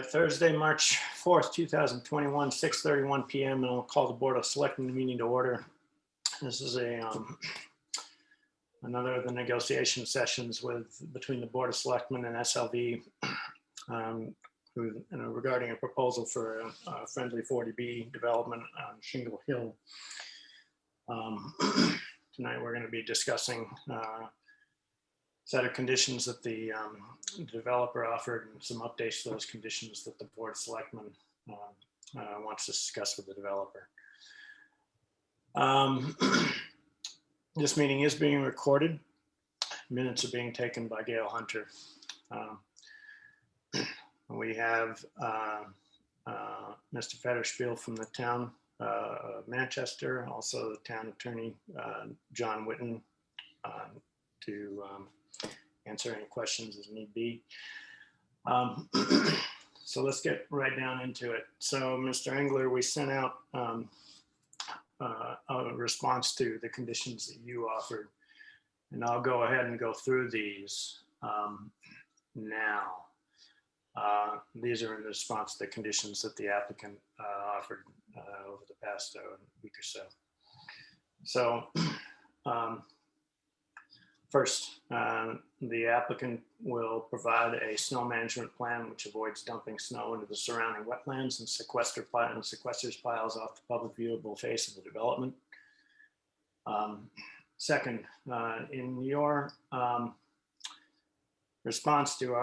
Thursday, March 4th, 2021, 6:31 p.m. and I'll call the Board of Selectmen meeting to order. This is another of the negotiation sessions between the Board of Selectmen and SLV regarding a proposal for a friendly 40B development on Shingle Hill. Tonight we're going to be discussing set of conditions that the developer offered and some updates to those conditions that the Board of Selectmen wants to discuss with the developer. This meeting is being recorded. Minutes are being taken by Gail Hunter. We have Mr. Federspiel from the town of Manchester, also the town attorney, John Whitten, to answer any questions as need be. So let's get right down into it. So Mr. Engler, we sent out a response to the conditions that you offered, and I'll go ahead and go through these now. These are in response to the conditions that the applicant offered over the past week or so. So first, the applicant will provide a snow management plan which avoids dumping snow into the surrounding wetlands and sequesters piles off the public viewable face of the development. Second, in your response to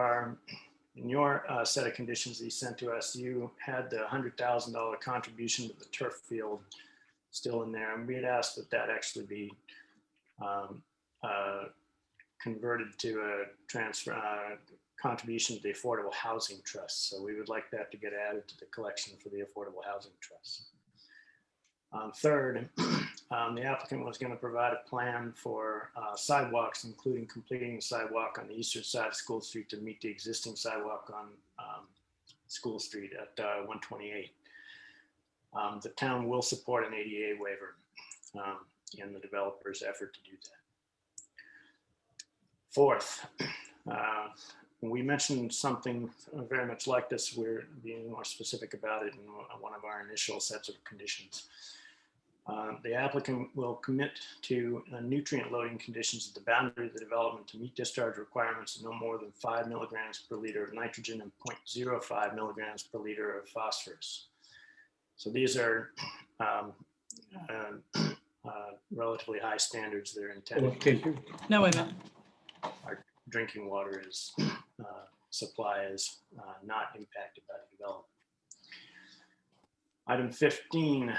in your set of conditions that you sent to us, you had the $100,000 contribution to the turf field still in there, and we had asked that that actually be converted to a transfer contribution to the Affordable Housing Trust. So we would like that to get added to the collection for the Affordable Housing Trust. Third, the applicant was going to provide a plan for sidewalks, including completing the sidewalk on the eastern side of School Street to meet the existing sidewalk on School Street at 128. The town will support an ADA waiver in the developer's effort to do that. Fourth, we mentioned something very much like this. We're being more specific about it in one of our initial sets of conditions. The applicant will commit to nutrient loading conditions at the boundary of the development to meet discharge requirements of no more than 5 milligrams per liter of nitrogen and 0.05 milligrams per liter of phosphorus. So these are relatively high standards that are intended. No, wait a minute. Our drinking water supply is not impacted by the development. Item 15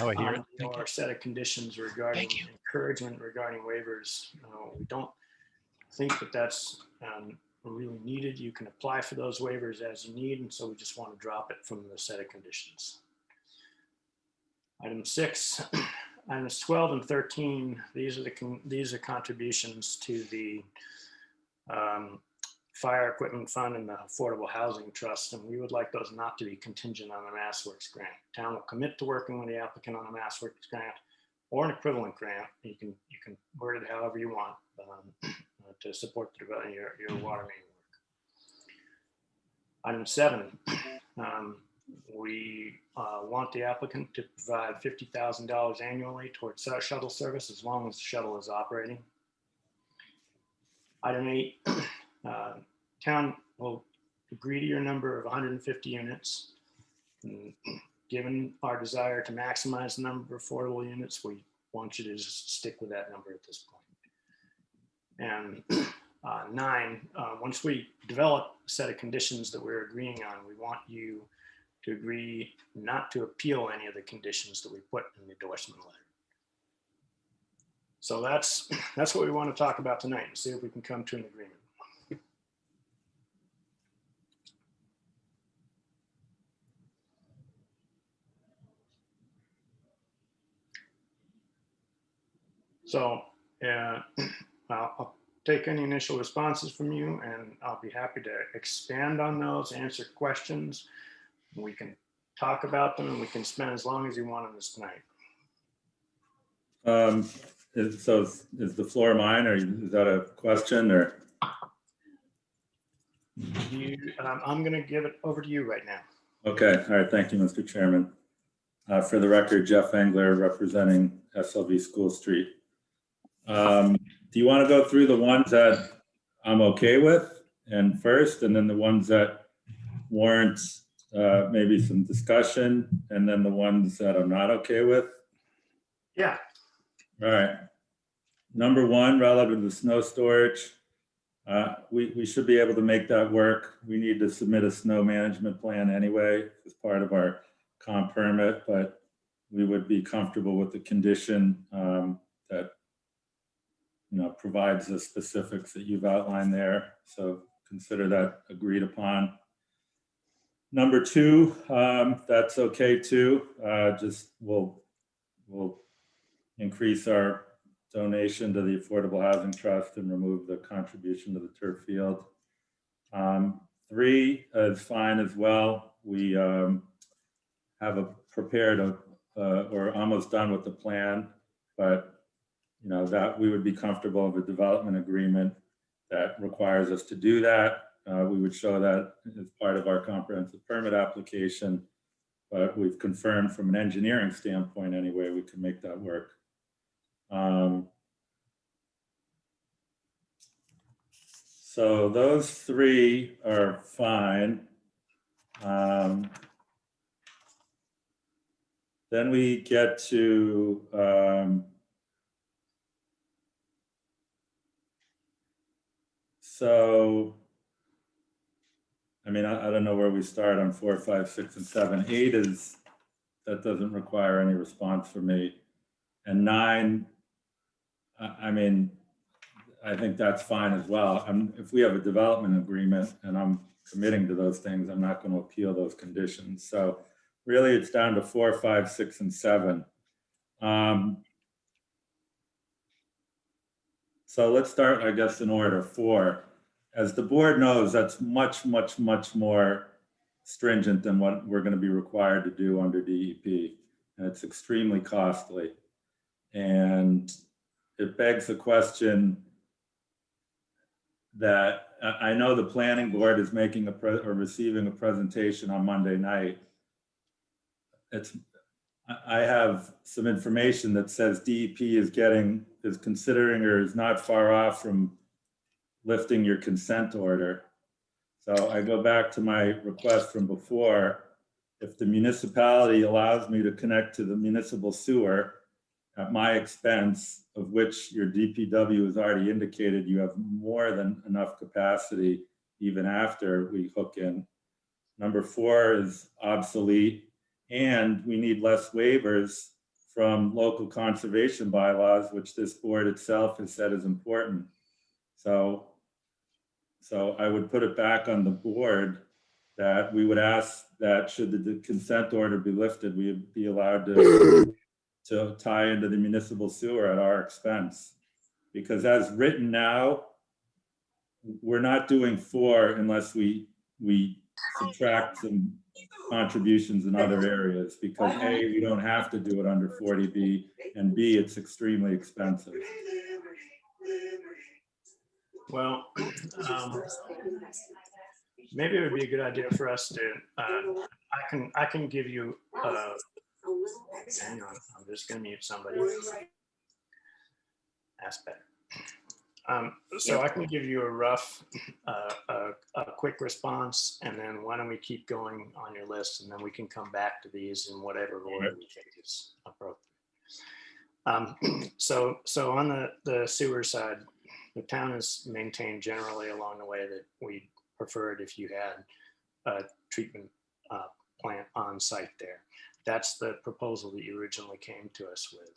on your set of conditions regarding encouragement regarding waivers. We don't think that that's really needed. You can apply for those waivers as you need, and so we just want to drop it from the set of conditions. Item 6, items 12 and 13. These are contributions to the Fire Equipment Fund and the Affordable Housing Trust, and we would like those not to be contingent on a MassWorks grant. The town will commit to working with the applicant on a MassWorks grant or an equivalent grant. You can word it however you want to support the development of your water main work. Item 7, we want the applicant to provide $50,000 annually towards shuttle service as long as the shuttle is operating. Item 8, town will agree to your number of 150 units. And given our desire to maximize the number of affordable units, we want you to just stick with that number at this point. And 9, once we develop a set of conditions that we're agreeing on, we want you to agree not to appeal any of the conditions that we put in the endorsement letter. So that's what we want to talk about tonight and see if we can come to an agreement. So I'll take any initial responses from you, and I'll be happy to expand on those, answer questions. We can talk about them, and we can spend as long as you want on this tonight. So is the floor mine, or is that a question, or? I'm going to give it over to you right now. Okay, all right, thank you, Mr. Chairman. For the record, Geoff Engler representing SLV School Street. Do you want to go through the ones that I'm okay with and first, and then the ones that warrant maybe some discussion, and then the ones that I'm not okay with? Yeah. All right. Number one, relative to snow storage, we should be able to make that work. We need to submit a snow management plan anyway as part of our comp permit, but we would be comfortable with the condition that provides the specifics that you've outlined there. So consider that agreed upon. Number two, that's okay too. Just we'll increase our donation to the Affordable Housing Trust and remove the contribution to the turf field. Three is fine as well. We have prepared or almost done with the plan, but that we would be comfortable with a development agreement that requires us to do that. We would show that as part of our comprehensive permit application, but we've confirmed from an engineering standpoint anyway, we can make that work. So those three are fine. Then we get to so I mean, I don't know where we start on 4, 5, 6, and 7. 8 is, that doesn't require any response from me. And 9, I mean, I think that's fine as well. If we have a development agreement and I'm committing to those things, I'm not going to appeal those conditions. So really it's down to 4, 5, 6, and 7. So let's start, I guess, in order. 4. As the board knows, that's much, much, much more stringent than what we're going to be required to do under DEP. And it's extremely costly. And it begs the question that I know the planning board is making or receiving a presentation on Monday night. I have some information that says DEP is considering or is not far off from lifting your consent order. So I go back to my request from before. If the municipality allows me to connect to the municipal sewer at my expense, of which your DPW has already indicated you have more than enough capacity even after we hook in. Number 4 is obsolete, and we need less waivers from local conservation bylaws, which this board itself has said is important. So I would put it back on the board that we would ask that should the consent order be lifted, we would be allowed to tie into the municipal sewer at our expense. Because as written now, we're not doing 4 unless we subtract some contributions in other areas, because A, we don't have to do it under 40B, and B, it's extremely expensive. Well, maybe it would be a good idea for us to, I can give you, hang on, I'm just going to mute somebody. That's better. So I can give you a rough, a quick response, and then why don't we keep going on your list, and then we can come back to these in whatever order we think is appropriate. So on the sewer side, the town is maintained generally along the way that we preferred if you had a treatment plant on site there. That's the proposal that you originally came to us with.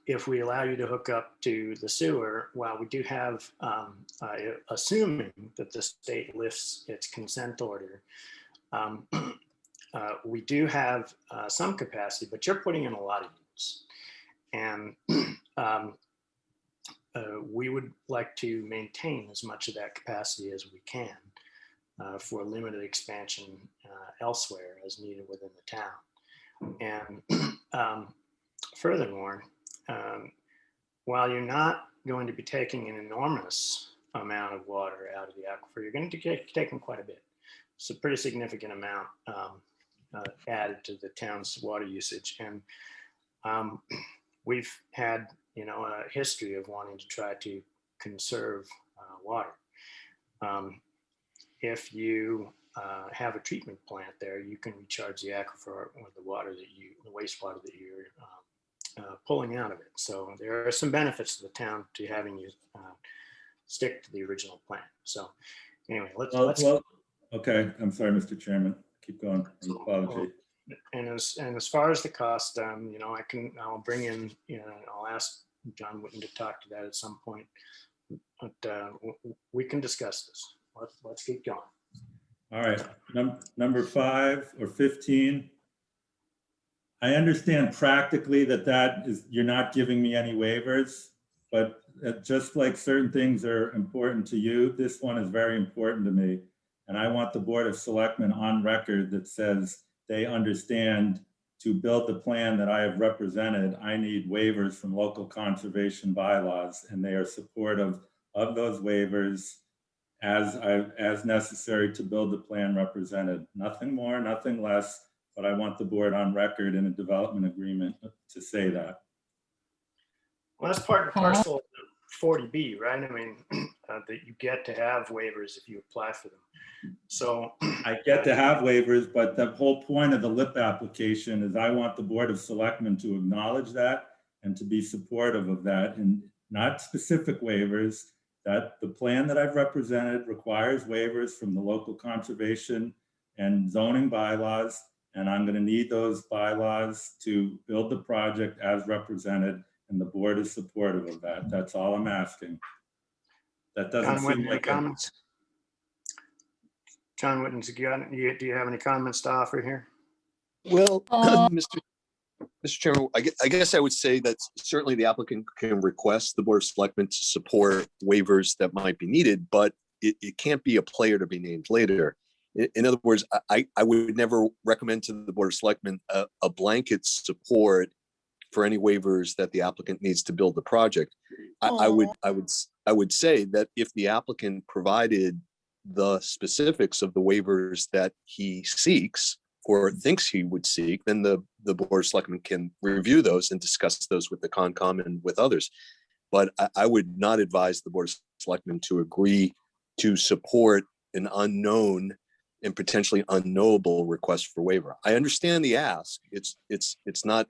If we allow you to hook up to the sewer, while we do have, assuming that the state lifts its consent order, we do have some capacity, but you're putting in a lot of units. And we would like to maintain as much of that capacity as we can for limited expansion elsewhere as needed within the town. And furthermore, while you're not going to be taking an enormous amount of water out of the aquifer. You're going to take taking quite a bit. It's a pretty significant amount added to the town's water usage. And we've had, a history of wanting to try to conserve water. If you have a treatment plant there, you can recharge the aquifer with the wastewater that you're pulling out of it. So there are some benefits to the town to having you stick to the original plan. So anyway, let's okay. I'm sorry, Mr. Chairman. Keep going. An apology. And as far as the cost, I'll bring in, I'll ask John Whitten to talk to that at some point, but we can discuss this. Let's keep going. All right, number 5 or 15. I understand practically that is, you're not giving me any waivers, but just like certain things are important to you, this one is very important to me. And I want the Board of Selectmen on record that says they understand to build the plan that I have represented, I need waivers from local conservation bylaws, and they are supportive of those waivers as necessary to build the plan represented. Nothing more, nothing less, but I want the board on record in a development agreement to say that. Well, that's part and parcel of 40B, right? I mean, that you get to have waivers if you apply for them. So I get to have waivers, but the whole point of the LIP application is I want the Board of Selectmen to acknowledge that and to be supportive of that, and not specific waivers, that the plan that I've represented requires waivers from the local conservation and zoning bylaws, and I'm going to need those bylaws to build the project as represented, and the board is supportive of that. That's all I'm asking. That doesn't seem like comments. John Whitten, do you have any comments to offer here? Well, Mr. Chairman, I guess I would say that certainly the applicant can request the Board of Selectmen to support waivers that might be needed, but it can't be a player to be named later. In other words, I would never recommend to the Board of Selectmen a blanket support for any waivers that the applicant needs to build the project. I would say that if the applicant provided the specifics of the waivers that he seeks or thinks he would seek, then the Board of Selectmen can review those and discuss those with the Concom and with others. But I would not advise the Board of Selectmen to agree to support an unknown and potentially unknowable request for waiver. I understand the ask. It's not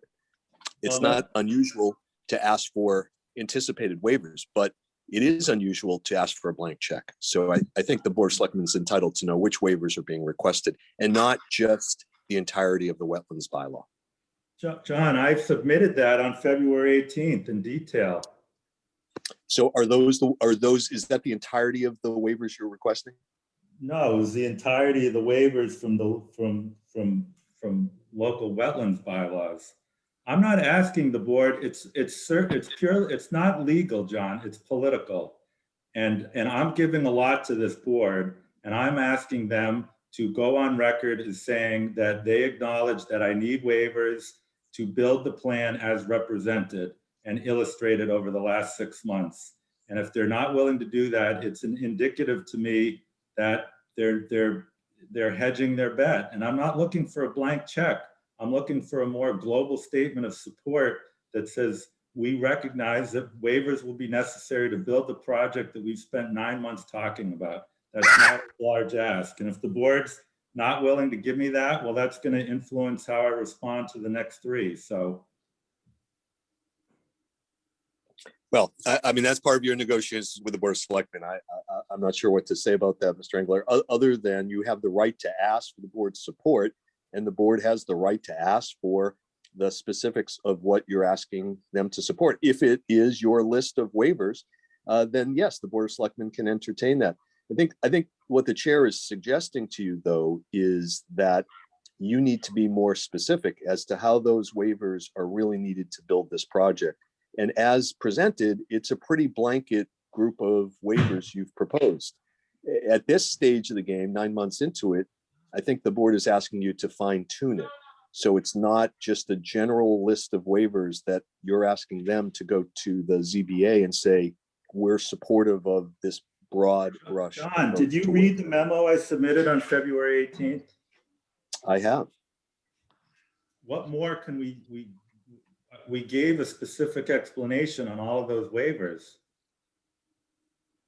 unusual to ask for anticipated waivers, but it is unusual to ask for a blank check. So I think the Board of Selectmen is entitled to know which waivers are being requested and not just the entirety of the wetlands bylaw. John, I've submitted that on February 18th in detail. So is that the entirety of the waivers you're requesting? No, it was the entirety of the waivers from local wetlands bylaws. I'm not asking the board, it's pure, it's not legal, John, it's political. And I'm giving a lot to this board, and I'm asking them to go on record as saying that they acknowledge that I need waivers to build the plan as represented and illustrated over the last 6 months. And if they're not willing to do that, it's an indicative to me that they're hedging their bet. And I'm not looking for a blank check. I'm looking for a more global statement of support that says we recognize that waivers will be necessary to build the project that we've spent 9 months talking about. That's not a large ask. And if the board's not willing to give me that, well, that's going to influence how I respond to the next 3. So. Well, I mean, that's part of your negotiations with the Board of Selectmen. I'm not sure what to say about that, Mr. Engler, other than you have the right to ask for the board's support, and the board has the right to ask for the specifics of what you're asking them to support. If it is your list of waivers, then yes, the Board of Selectmen can entertain that. I think what the chair is suggesting to you, though, is that you need to be more specific as to how those waivers are really needed to build this project. And as presented, it's a pretty blanket group of waivers you've proposed. At this stage of the game, 9 months into it, I think the board is asking you to fine tune it. So it's not just a general list of waivers that you're asking them to go to the ZBA and say, we're supportive of this broad brush. John, did you approach to read it. the memo I submitted on February 18th? I have. What more can we gave a specific explanation on all of those waivers.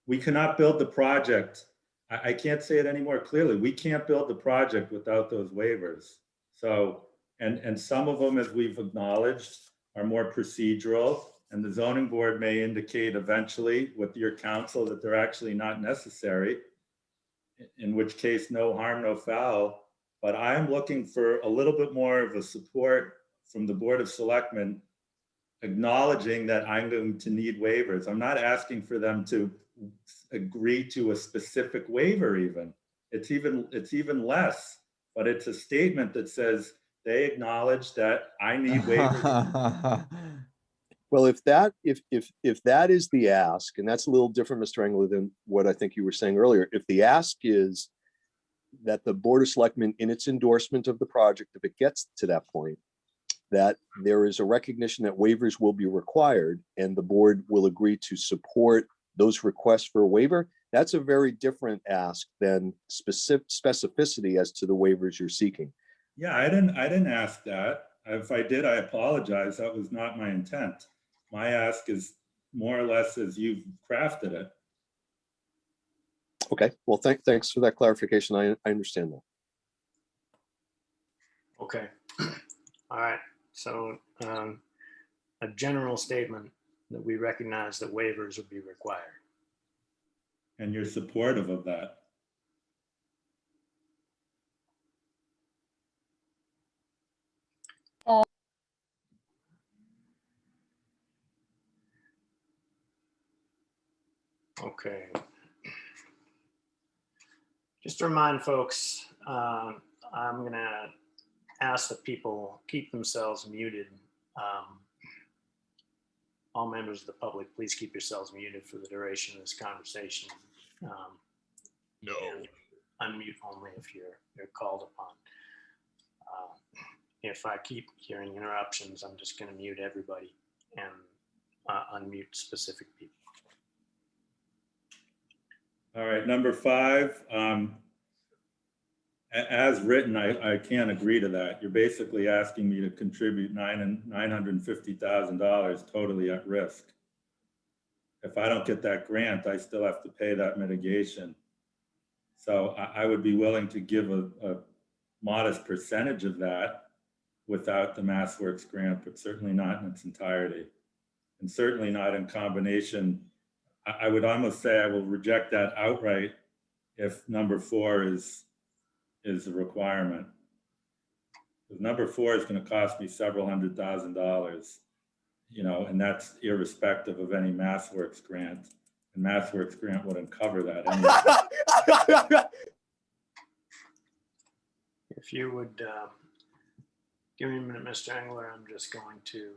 We cannot build the project. I can't say it any more clearly. We can't build the project without those waivers. So, and some of them, as we've acknowledged, are more procedural, and the zoning board may indicate eventually with your counsel that they're actually not necessary, in which case no harm, no foul. But I'm looking for a little bit more of a support from the Board of Selectmen, acknowledging that I'm going to need waivers. I'm not asking for them to agree to a specific waiver even. It's even less, but it's a statement that says they acknowledge that I need waivers. Well, if that is the ask, and that's a little different, Mr. Engler, than what I think you were saying earlier. If the ask is that the Board of Selectmen, in its endorsement of the project, if it gets to that point, that there is a recognition that waivers will be required and the board will agree to support those requests for a waiver, that's a very different ask than specificity as to the waivers you're seeking. Yeah, I didn't ask that. If I did, I apologize. That was not my intent. My ask is more or less as you've crafted it. Okay, well, thanks for that clarification. I understand that. Okay. All right. So a general statement that we recognize that waivers would be required. And you're supportive of that. Okay. Just to remind folks, I'm going to ask that people keep themselves muted. All members of the public, please keep yourselves muted for the duration of this conversation. No. Unmute only if you're called upon. If I keep hearing interruptions, I'm just going to mute everybody and unmute specific people. All right, number 5, as written, I can't agree to that. You're basically asking me to contribute $950,000 totally at risk. If I don't get that grant, I still have to pay that mitigation. So I would be willing to give a modest percentage of that without the MassWorks grant, but certainly not in its entirety. And certainly not in combination. I would almost say I will reject that outright if number 4 is a requirement. Because number 4 is going to cost me several $100,000, you know, and that's irrespective of any MassWorks grant. And MassWorks grant wouldn't cover that anyway. If you would give me a minute, Mr. Engler, I'm just going to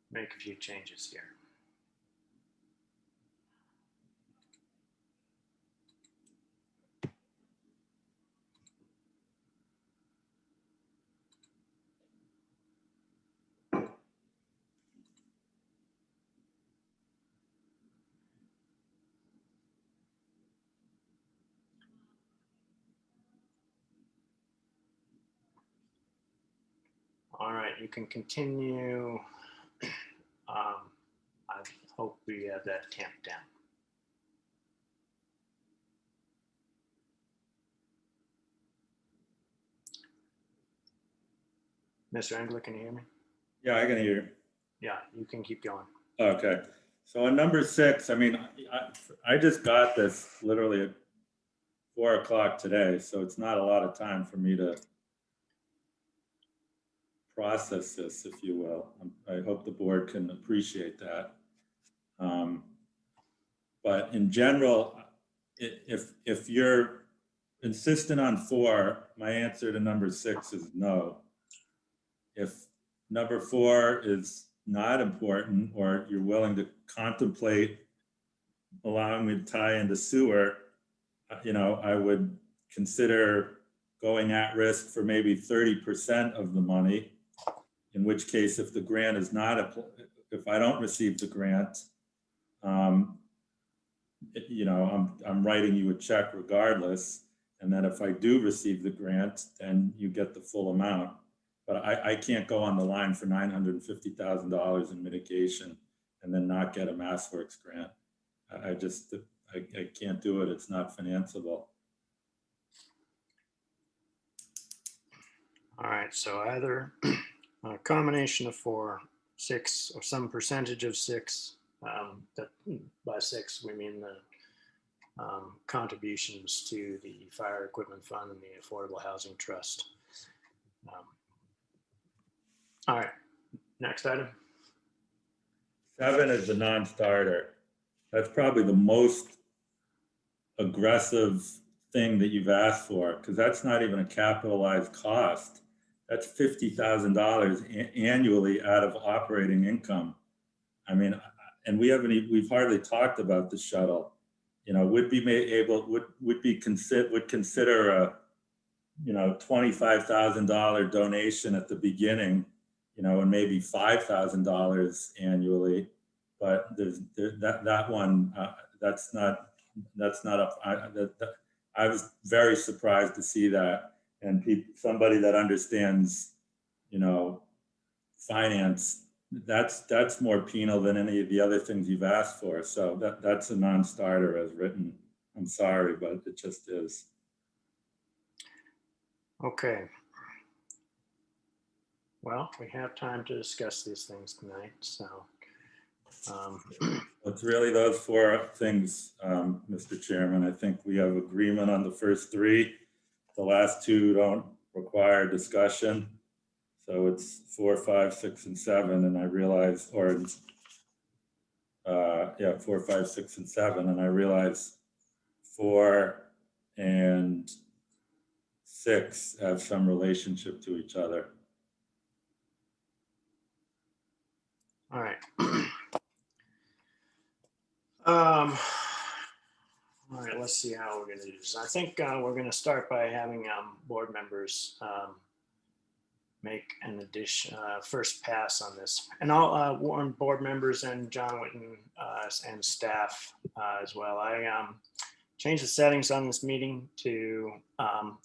make a few changes here. All right, you can continue. I hope we have that tamped down. Mr. Engler, can you hear me? Yeah, I can hear you. Yeah, you can keep going. Okay, so on number 6, I mean, I just got this literally at 4 o'clock today, so it's not a lot of time for me to process this, if you will. I hope the board can appreciate that. But in general, if you're insistent on 4, my answer to number 6 is no. If number 4 is not important, or you're willing to contemplate allowing me to tie into sewer, you know, I would consider going at risk for maybe 30% of the money, in which case, if the grant is not, if I don't receive the grant, I'm writing you a check regardless. And then if I do receive the grant, then you get the full amount. But I can't go on the line for $950,000 in mitigation and then not get a MassWorks grant. I can't do it. It's not financeable. All right, so either a combination of 4, 6, or some percentage of 6. That by 6 we mean the contributions to the Fire Equipment Fund and the Affordable Housing Trust. All right, next item. 7 is the non-starter. That's probably the most aggressive thing that you've asked for, because that's not even a capitalized cost. That's $50,000 annually out of operating income. I mean, and we've hardly talked about the shuttle. Would consider a, $25,000 donation at the beginning, and maybe $5,000 annually. But that one, that's not up. I was very surprised to see that. And somebody that understands, finance, that's more penal than any of the other things you've asked for. So that's a non-starter as written. I'm sorry, but it just is. Okay. Well, we have time to discuss these things tonight, so. It's really those 4 things, Mr. Chairman. I think we have agreement on the first 3. The last 2 don't require discussion. So it's 4, 5, 6, and 7. And I realize, 4, 5, 6, and 7. And I realize 4 and 6 have some relationship to each other. All right. All right, let's see how we're going to do this. I think we're going to start by having board members make an addition, first pass on this. And I'll warn board members and John Whitten and staff as well. I changed the settings on this meeting to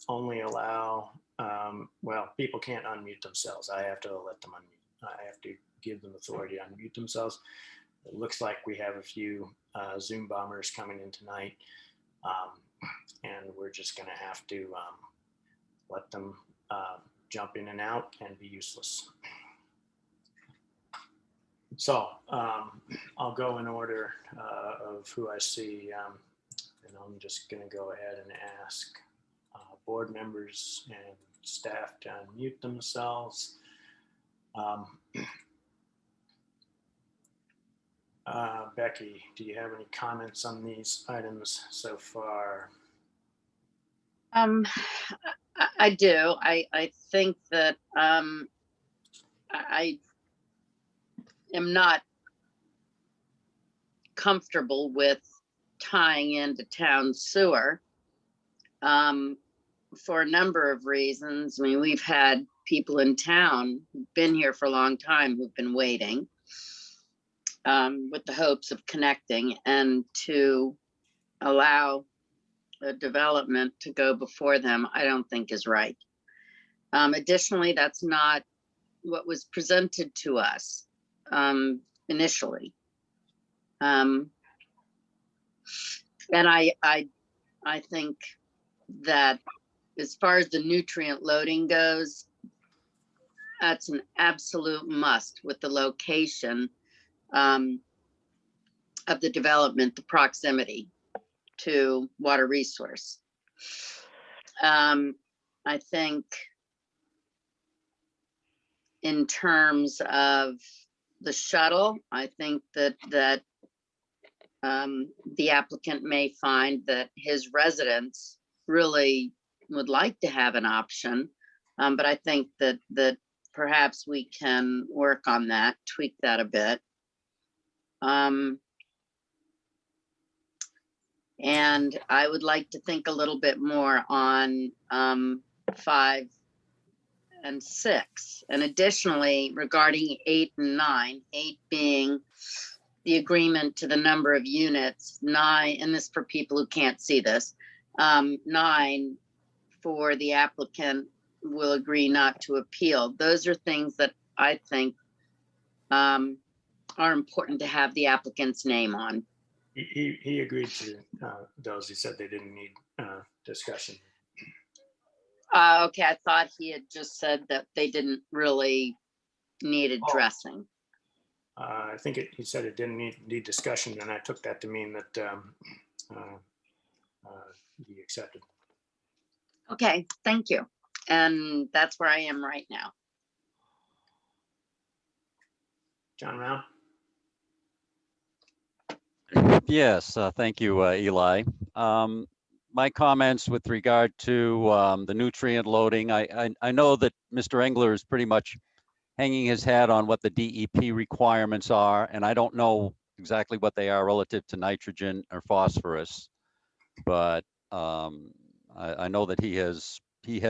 only allow, people can't unmute themselves. I have to let them unmute. I have to give them authority to unmute themselves. It looks like we have a few Zoom bombers coming in tonight, and we're just going to have to let them jump in and out and be useless. So I'll go in order of who I see, and I'm just going to go ahead and ask board members and staff to unmute themselves. Becky, do you have any comments on these items so far? I do. I think that I am not comfortable with tying into town sewer for a number of reasons. I mean, we've had people in town who've been here for a long time who've been waiting with the hopes of connecting, and to allow a development to go before them, I don't think is right. Additionally, that's not what was presented to us initially. And I think that as far as the nutrient loading goes, that's an absolute must with the location of the development, the proximity to water resource. I think in terms of the shuttle, I think that the applicant may find that his residents really would like to have an option, but I think that perhaps we can work on that, tweak that a bit. And I would like to think a little bit more on 5 and 6. And additionally, regarding 8 and 9, 8 being the agreement to the number of units, 9, and this for people who can't see this, 9 for the applicant will agree not to appeal. Those are things that I think are important to have the applicant's name on. He agreed to those. He said they didn't need discussion. Okay, I thought he had just said that they didn't really need addressing. I think he said it didn't need discussion, and I took that to mean that he accepted. Okay, thank you. And that's where I am right now. John Round? Yes, thank you, Eli. My comments with regard to the nutrient loading, I know that Mr. Engler is pretty much hanging his hat on what the DEP requirements are, and I don't know exactly what they are relative to nitrogen or phosphorus, but I know that he has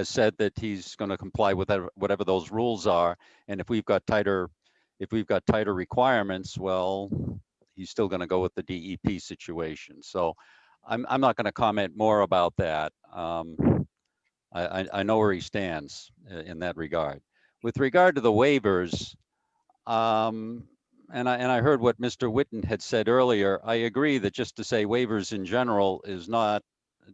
said that he's going to comply with whatever those rules are, and if we've got tighter requirements, well, he's still going to go with the DEP situation. So I'm not going to comment more about that. I know where he stands in that regard. With regard to the waivers, and I heard what Mr. Whitten had said earlier. I agree that just to say waivers in general is not,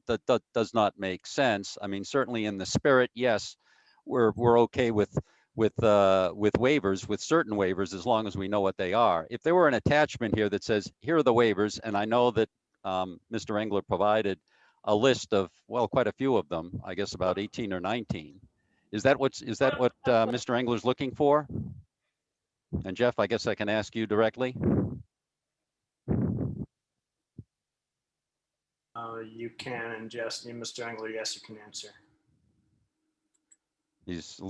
that does not make sense. I mean, certainly in the spirit, yes, we're okay with waivers, with certain waivers, as long as we know what they are. If there were an attachment here that says, here are the waivers, and I know that Mr. Engler provided a list of, well, quite a few of them, I guess about 18 or 19. Is that what Mr. Engler's looking for? And Geoff, I guess I can ask you directly. You can, and just Mr. Engler, yes, you can answer. He's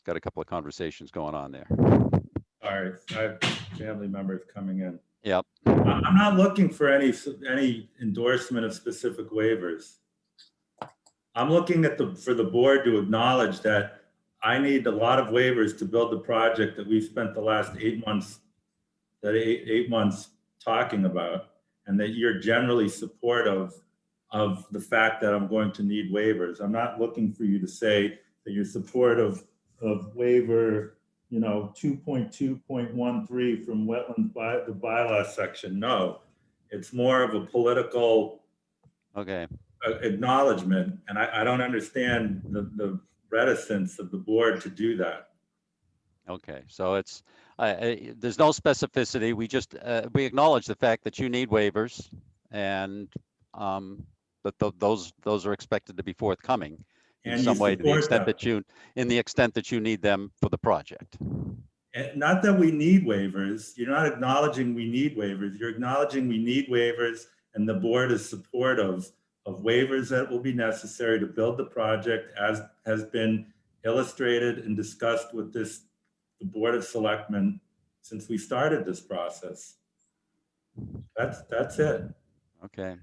got a couple of conversations going on there. Sorry, I have family members coming in. Yep. I'm not looking for any endorsement of specific waivers. I'm looking at for the board to acknowledge that I need a lot of waivers to build the project that we've spent the last 8 months, eight months talking about, and that you're generally supportive of the fact that I'm going to need waivers. I'm not looking for you to say that you're supportive of waiver, 2.2.13 from wetland the bylaw section. No, it's more of a political acknowledgement, and I don't understand the reticence of the board to do that. Okay, so it's there's no specificity. We just we acknowledge the fact that you need waivers, and that those are expected to be forthcoming in some way, to the extent that you need them for the project. And not that we need waivers. You're not acknowledging we need waivers. You're acknowledging we need waivers, and the board is supportive of waivers that will be necessary to build the project, as has been illustrated and discussed with the Board of Selectmen since we started this process. That's it. Okay.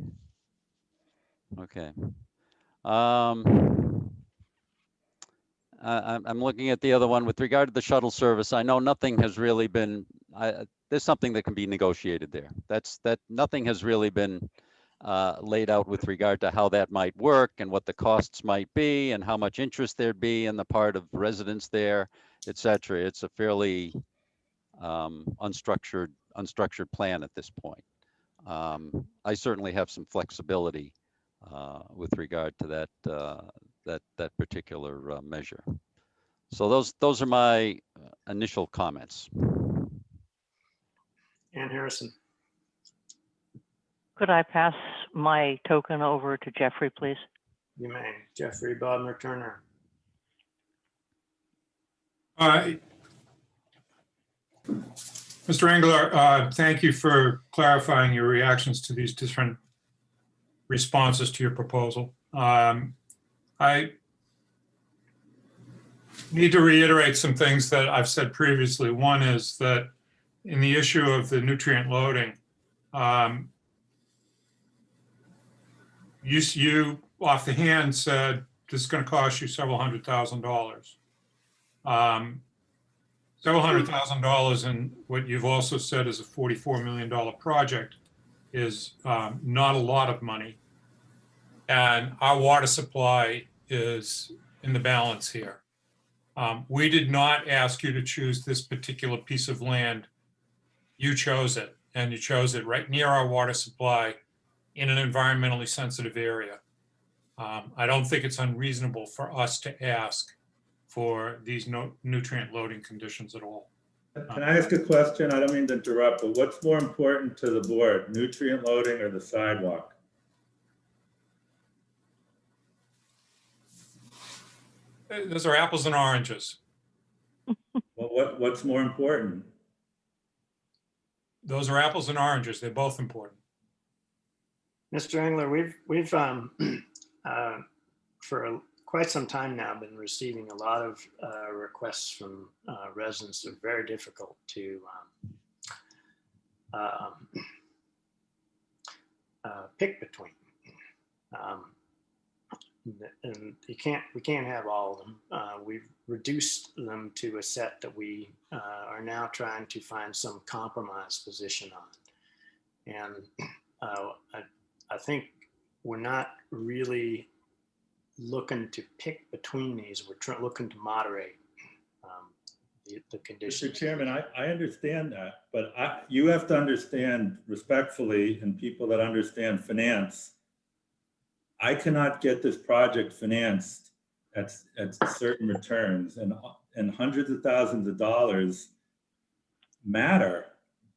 I'm looking at the other one with regard to the shuttle service. I know nothing has really been, there's something that can be negotiated there. Nothing has really been laid out with regard to how that might work and what the costs might be and how much interest there'd be in the part of residents there, etc. It's a fairly unstructured plan at this point. I certainly have some flexibility with regard to that particular measure. So those are my initial comments. Ann Harrison. Could I pass my token over to Jeffrey, please? You may. Jeffrey Bodmer-Turner. Mr. Engler, thank you for clarifying your reactions to these different responses to your proposal. I need to reiterate some things that I've said previously. One is that in the issue of the nutrient loading, you off the hand said this is going to cost you several $100,000. several $100,000 in what you've also said is a $44 million project is not a lot of money. And our water supply is in the balance here. We did not ask you to choose this particular piece of land. You chose it, and you chose it right near our water supply in an environmentally sensitive area. I don't think it's unreasonable for us to ask for these nutrient loading conditions at all. Can I ask a question? I don't mean to interrupt, but what's more important to the board, nutrient loading or the sidewalk? Those are apples and oranges. Well, what's more important? Those are apples and oranges. They're both important. Mr. Engler, we've for quite some time now been receiving a lot of requests from residents that are very difficult to pick between. And we can't have all of them. We've reduced them to a set that we are now trying to find some compromise position on. And I think we're not really looking to pick between these. We're looking to moderate the conditions. Mr. Chairman, I understand that, but you have to understand respectfully, and people that understand finance, I cannot get this project financed at certain returns, and hundreds of thousands of dollars matter.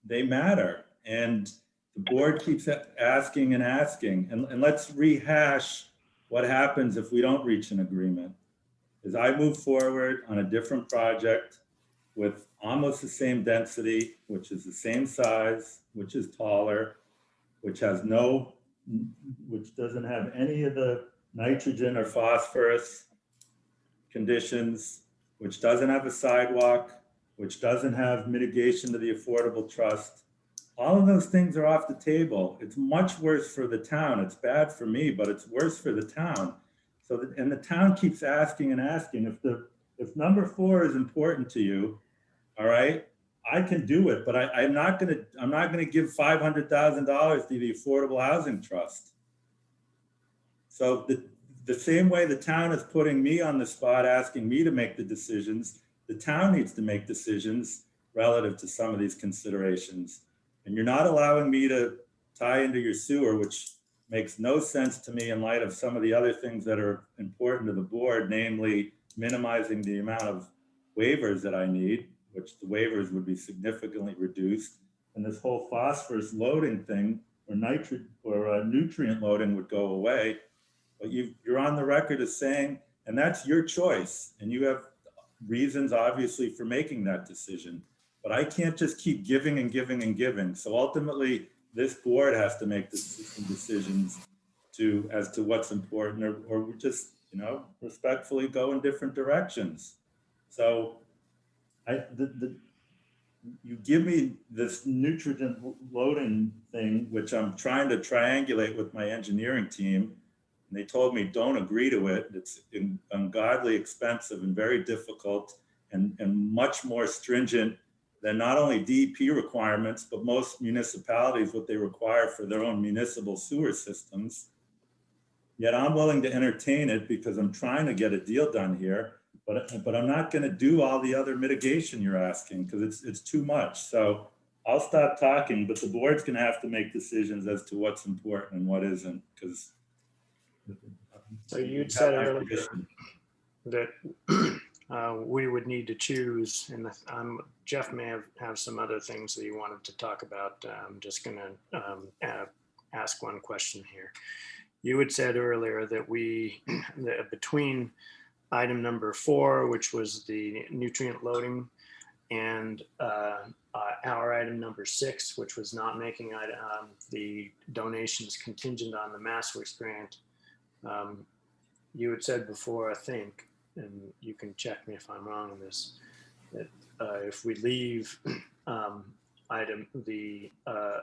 They matter. And the board keeps asking and asking, and let's rehash what happens if we don't reach an agreement. As I move forward on a different project with almost the same density, which is the same size, which is taller, which doesn't have any of the nitrogen or phosphorus conditions, which doesn't have a sidewalk, which doesn't have mitigation to the affordable trust. All of those things are off the table. It's much worse for the town. It's bad for me, but it's worse for the town. And the town keeps asking and asking. If number 4 is important to you, all right, I can do it, but I'm not gonna give $500,000 to the Affordable Housing Trust. So the same way the town is putting me on the spot, asking me to make the decisions, the town needs to make decisions relative to some of these considerations. And you're not allowing me to tie into your sewer, which makes no sense to me in light of some of the other things that are important to the board, namely minimizing the amount of waivers that I need, which the waivers would be significantly reduced. And this whole phosphorus loading thing or nutrient loading would go away. But you're on the record as saying, and that's your choice. And you have reasons obviously for making that decision. But I can't just keep giving and giving and giving. So ultimately, this board has to make decisions as to what's important, or we just, respectfully go in different directions. So you give me this nutrient loading thing, which I'm trying to triangulate with my engineering team. And they told me, don't agree to it. It's ungodly expensive and very difficult and much more stringent than not only DEP requirements, but most municipalities, what they require for their own municipal sewer systems. Yet I'm willing to entertain it because I'm trying to get a deal done here, but I'm not gonna do all the other mitigation you're asking because it's too much. So I'll stop talking, but the board's gonna have to make decisions as to what's important and what isn't, because. So you'd said earlier that we would need to choose, and Geoff may have some other things that he wanted to talk about. I'm just gonna ask one question here. You had said earlier that between item number 4, which was the nutrient loading, and our item number 6, which was not making the donations contingent on the MassWorks grant, you had said before, I think, and you can check me if I'm wrong on this, that if we leave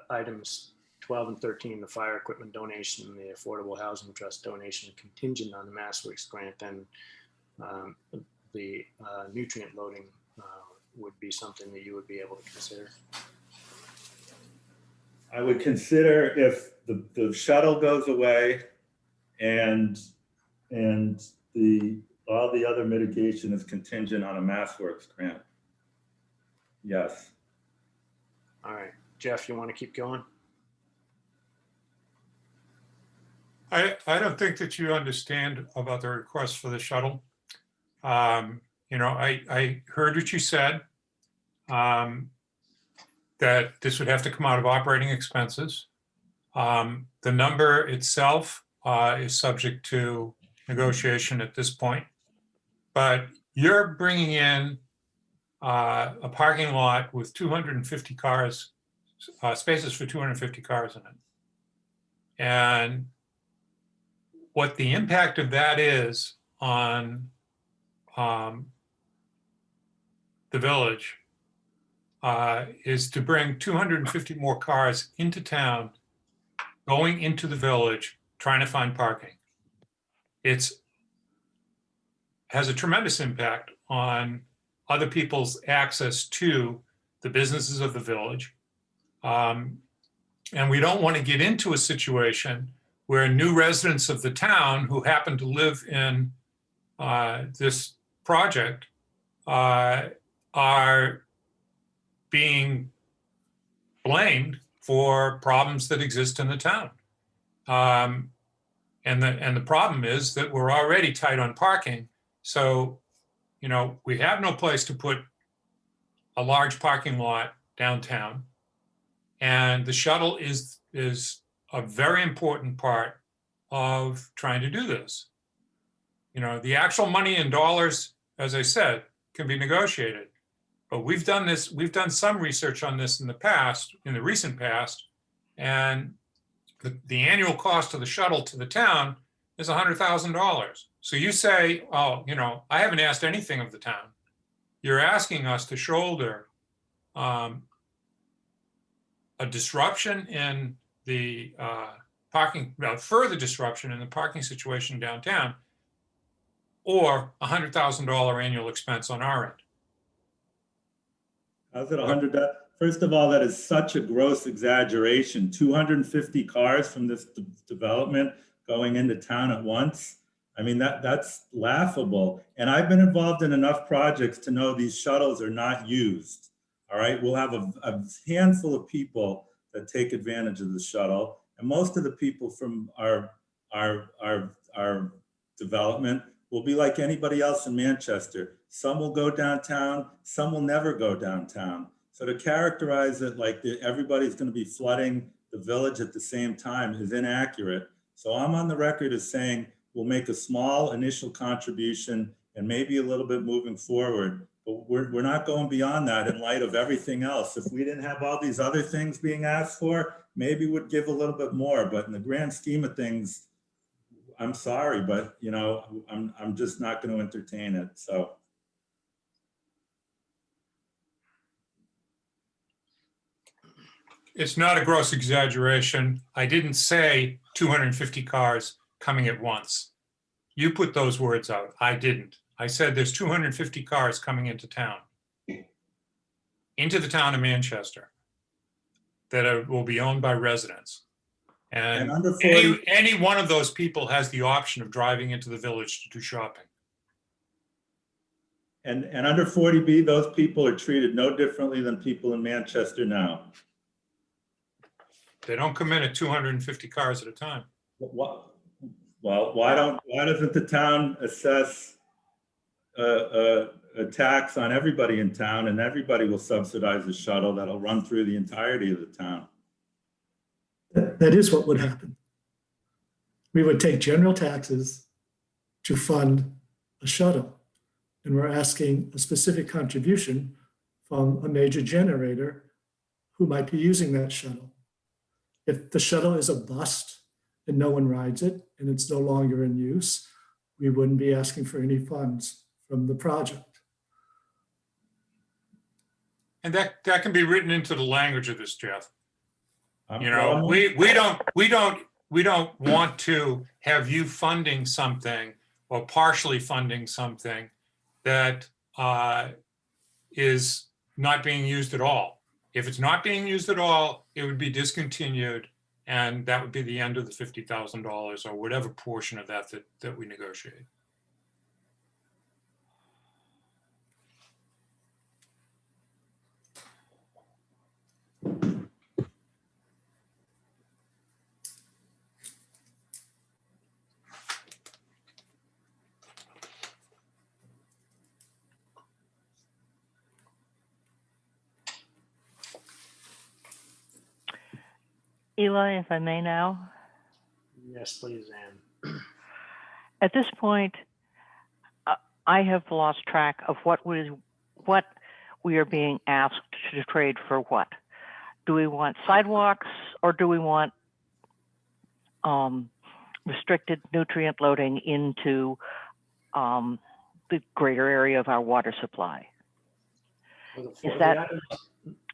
items 12 and 13, the fire equipment donation and the Affordable Housing Trust donation contingent on the MassWorks grant, then the nutrient loading would be something that you would be able to consider? I would consider if the shuttle goes away and all the other mitigation is contingent on a MassWorks grant. Yes. All right, Geoff, you want to keep going? I don't think that you understand about the request for the shuttle. I heard what you said, that this would have to come out of operating expenses. The number itself is subject to negotiation at this point, but you're bringing in a parking lot with 250 cars, spaces for 250 cars in it. And what the impact of that is on the village is to bring 250 more cars into town, going into the village, trying to find parking. It's has a tremendous impact on other people's access to the businesses of the village. And we don't want to get into a situation where new residents of the town who happen to live in this project are being blamed for problems that exist in the town. And the problem is that we're already tight on parking. So, we have no place to put a large parking lot downtown. And the shuttle is a very important part of trying to do this. The actual money in dollars, as I said, can be negotiated. But we've done some research on this in the recent past, and the annual cost of the shuttle to the town is $100,000. So you say, oh, I haven't asked anything of the town. You're asking us to shoulder a disruption in the parking, further disruption in the parking situation downtown, or $100,000 annual expense on our end. How's it 100? First of all, that is such a gross exaggeration. 250 cars from this development going into town at once. I mean, that's laughable. And I've been involved in enough projects to know these shuttles are not used. All right, we'll have a handful of people that take advantage of the shuttle, and most of the people from our development will be like anybody else in Manchester. Some will go downtown, some will never go downtown. So to characterize it like everybody's going to be flooding the village at the same time is inaccurate. So I'm on the record as saying we'll make a small initial contribution and maybe a little bit moving forward. But we're not going beyond that in light of everything else. If we didn't have all these other things being asked for, maybe we'd give a little bit more. But in the grand scheme of things, I'm sorry, but I'm just not going to entertain it. So. It's not a gross exaggeration. I didn't say 250 cars coming at once. You put those words out. I didn't. I said there's 250 cars coming into town, into the town of Manchester, that will be owned by residents. And under 40, any one of those people has the option of driving into the village to do shopping. And under 40B, those people are treated no differently than people in Manchester now. They don't come in at 250 cars at a time. Well, why doesn't the town assess a tax on everybody in town, and everybody will subsidize the shuttle that'll run through the entirety of the town? That is what would happen. We would take general taxes to fund a shuttle, and we're asking a specific contribution from a major generator who might be using that shuttle. If the shuttle is a bust and no one rides it and it's no longer in use, we wouldn't be asking for any funds from the project. And that can be written into the language of this, Geoff. We don't want to have you funding something or partially funding something that is not being used at all. If it's not being used at all, it would be discontinued, and that would be the end of the $50,000 or whatever portion of that that we negotiate. Eli, if I may now, Yes, please, Ann. at this point, I have lost track of what we are being asked to trade for what. Do we want sidewalks or do we want restricted nutrient loading into the greater area of our water supply? Is that,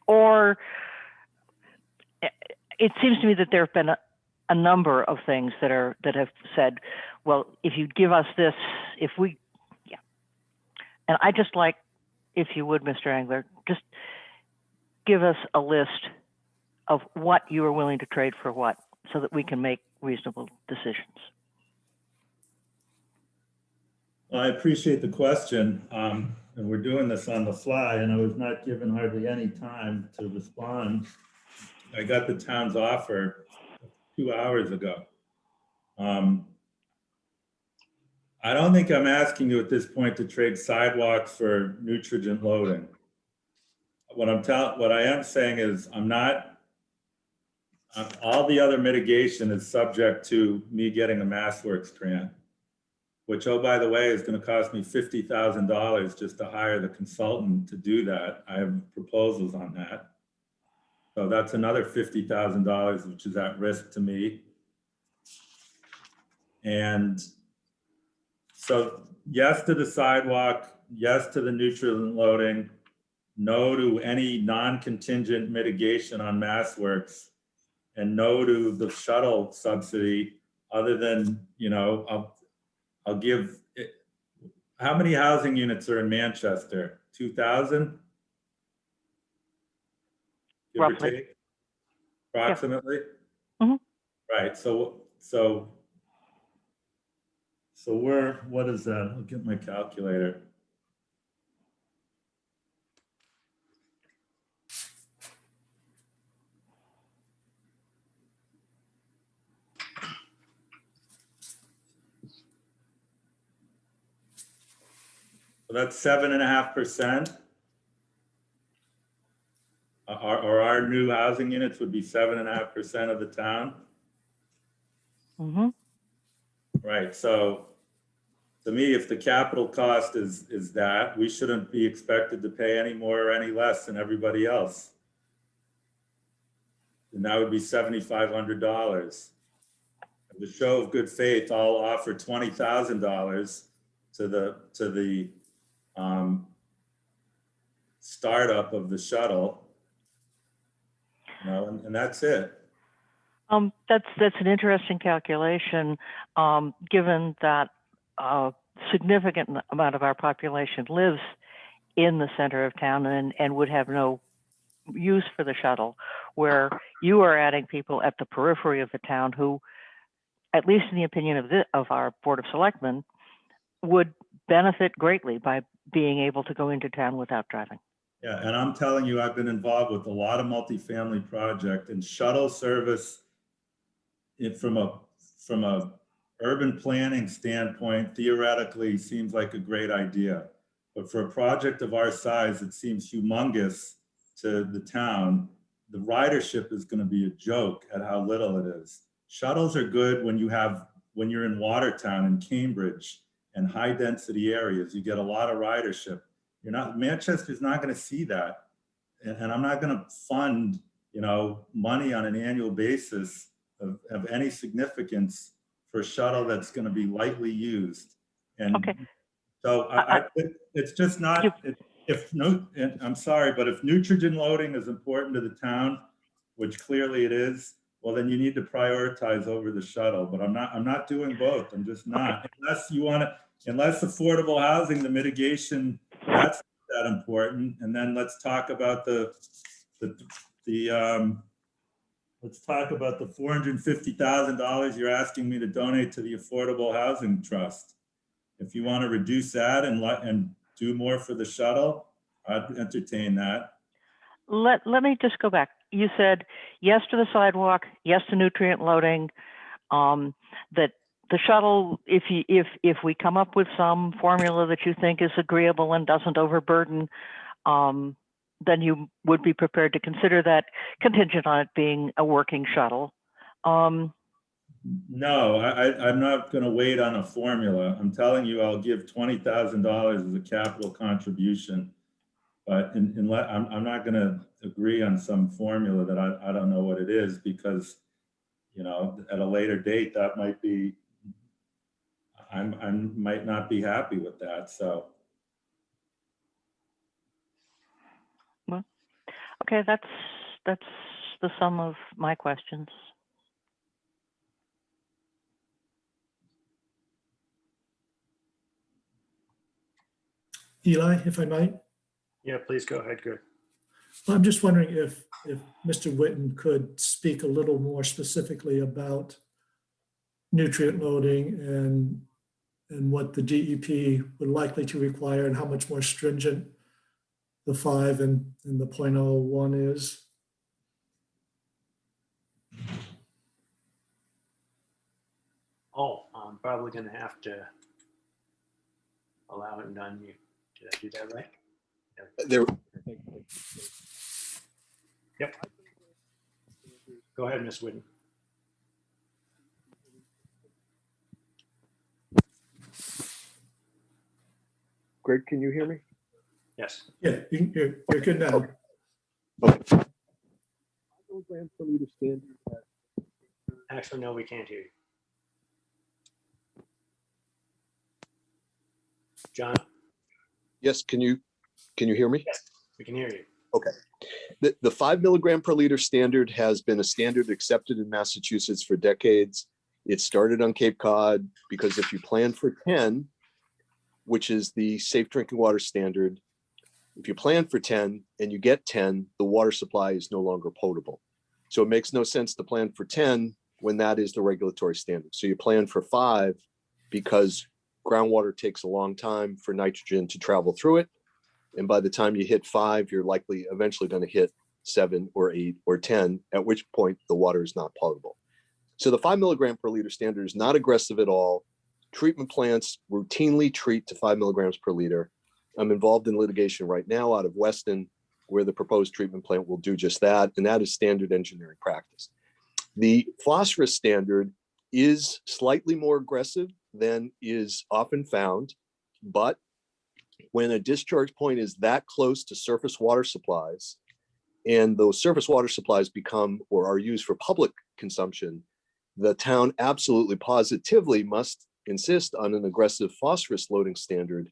or it seems to me that there have been a number of things that have said, well, if you give us this, if we, yeah. And I just like, if you would, Mr. Engler, just give us a list of what you are willing to trade for what, so that we can make reasonable decisions. Well, I appreciate the question. And we're doing this on the fly, and I was not given hardly any time to respond. I got the town's offer 2 hours ago. I don't think I'm asking you at this point to trade sidewalks for nutrient loading. What I am saying is all the other mitigation is subject to me getting a MassWorks grant, which, oh, by the way, is going to cost me $50,000 just to hire the consultant to do that. I have proposals on that. So that's another $50,000, which is at risk to me. And so yes to the sidewalk, yes to the nutrient loading, no to any non-contingent mitigation on MassWorks, and no to the shuttle subsidy, other than, I'll give it. How many housing units are in Manchester? 2,000? Give or Roughly. take? Approximately? Yeah. Mm-hmm. Right, so what is that? I'll get my calculator. So that's 7.5%. Our new housing units would be 7.5% of the town. Mm-hmm. Right, so to me, if the capital cost is that, we shouldn't be expected to pay any more or any less than everybody else. And that would be $7,500. The show of good faith, I'll offer $20,000 to the startup of the shuttle, and that's it. That's an interesting calculation, given that a significant amount of our population lives in the center of town and would have no use for the shuttle, where you are adding people at the periphery of the town who, at least in the opinion of our Board of Selectmen, would benefit greatly by being able to go into town without driving. Yeah, and I'm telling you, I've been involved with a lot of multifamily projects, and shuttle service, from a urban planning standpoint, theoretically seems like a great idea. But for a project of our size, it seems humongous to the town. The ridership is going to be a joke at how little it is. Shuttles are good when you're in Watertown and Cambridge and high density areas. You get a lot of ridership. Manchester's not going to see that. And I'm not going to fund, money on an annual basis of any significance for a shuttle that's going to be lightly used. And okay. So it's just not, I'm sorry, but if nutrient loading is important to the town, which clearly it is, well, then you need to prioritize over the shuttle. But I'm not doing both. I'm just not. Okay. Unless affordable housing, the mitigation, that's that important. And then let's talk about let's talk about the $450,000 you're asking me to donate to the Affordable Housing Trust. If you want to reduce that and do more for the shuttle, I'd entertain that. Let me just go back. You said yes to the sidewalk, yes to nutrient loading, that the shuttle, if we come up with some formula that you think is agreeable and doesn't overburden, then you would be prepared to consider that contingent on it being a working shuttle. No, I'm not going to wait on a formula. I'm telling you, I'll give $20,000 as a capital contribution, but I'm not going to agree on some formula that I don't know what it is, because, you know, at a later date, that might be, I might not be happy with that. So. Well, okay, that's the sum of my questions. Eli, if I might, Yeah, please go ahead, Greg. I'm just wondering if Mr. Whitten could speak a little more specifically about nutrient loading and what the DEP would likely to require and how much more stringent the 5 and the 0.01 is. Oh, I'm probably going to have to allow him to unmute. Did I do that right? There, Yep. Go ahead, Ms. Whitten. Greg, can you hear me? Yes. Yeah, you're good now. Okay. Actually, no, we can't hear you. John? Yes, can you hear me? Yes, we can hear you. Okay. The 5 milligram per liter standard has been a standard accepted in Massachusetts for decades. It started on Cape Cod because if you plan for 10, which is the safe drinking water standard, if you plan for 10 and you get 10, the water supply is no longer potable. So it makes no sense to plan for 10 when that is the regulatory standard. So you plan for 5 because groundwater takes a long time for nitrogen to travel through it. And by the time you hit 5, you're likely eventually going to hit 7 or 8 or 10, at which point the water is not potable. So the 5 milligram per liter standard is not aggressive at all. Treatment plants routinely treat to 5 milligrams per liter. I'm involved in litigation right now out of Weston, where the proposed treatment plant will do just that, and that is standard engineering practice. The phosphorus standard is slightly more aggressive than is often found, but when a discharge point is that close to surface water supplies, and those surface water supplies become or are used for public consumption, the town absolutely positively must insist on an aggressive phosphorus loading standard,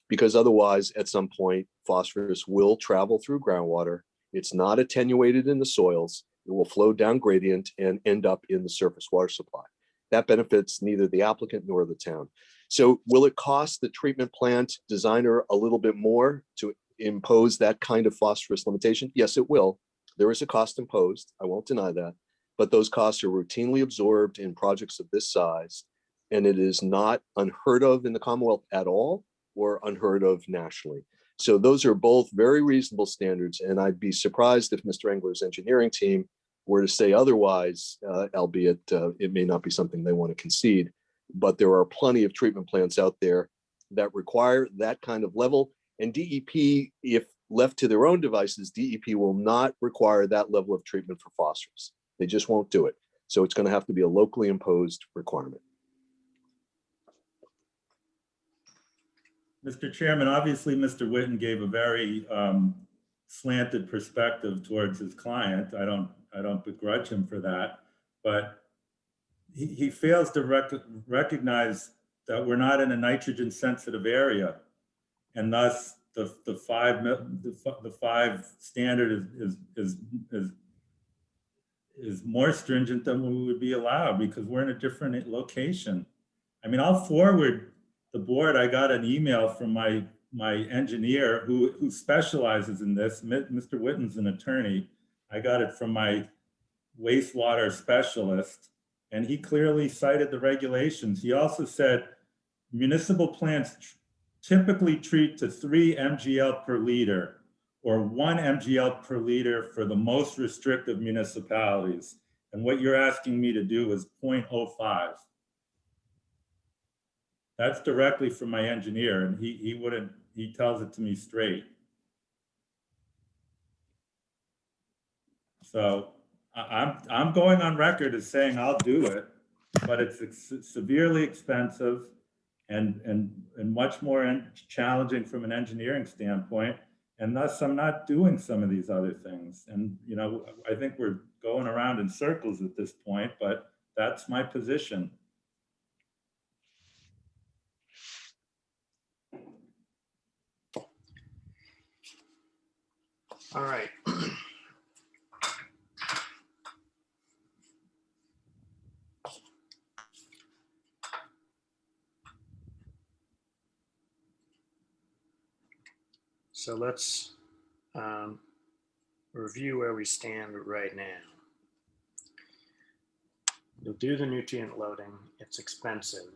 because otherwise at some point phosphorus will travel through groundwater. It's not attenuated in the soils. It will flow down gradient and end up in the surface water supply. That benefits neither the applicant nor the town. So will it cost the treatment plant designer a little bit more to impose that kind of phosphorus limitation? Yes, it will. There is a cost imposed. I won't deny that. But those costs are routinely absorbed in projects of this size. And it is not unheard of in the Commonwealth at all or unheard of nationally. So those are both very reasonable standards. And I'd be surprised if Mr. Engler's engineering team were to say otherwise, albeit it may not be something they want to concede. But there are plenty of treatment plants out there that require that kind of level. And DEP, if left to their own devices, DEP will not require that level of treatment for phosphorus. They just won't do it. So it's going to have to be a locally imposed requirement. Mr. Chairman, obviously, Mr. Whitten gave a very slanted perspective towards his client. I don't begrudge him for that, but he fails to recognize that we're not in a nitrogen sensitive area, and thus the 5 standard is more stringent than we would be allowed because we're in a different location. I mean, I'll forward the board. I got an email from my my engineer who specializes in this, Mr. Witten's an attorney. I got it from my wastewater specialist, and he clearly cited the regulations. He also said municipal plants typically treat to 3 mgl per liter, or 1 mgl per liter for the most restrictive municipalities. And what you're asking me to do is 0.05. That's directly from my engineer, and he tells it to me straight. So I'm going on record as saying I'll do it, but it's severely expensive and much more challenging from an engineering standpoint. And thus I'm not doing some of these other things. And, you know, I think we're going around in circles at this point, but that's my position. All right. So let's review where we stand right now. You'll do the nutrient loading. It's expensive.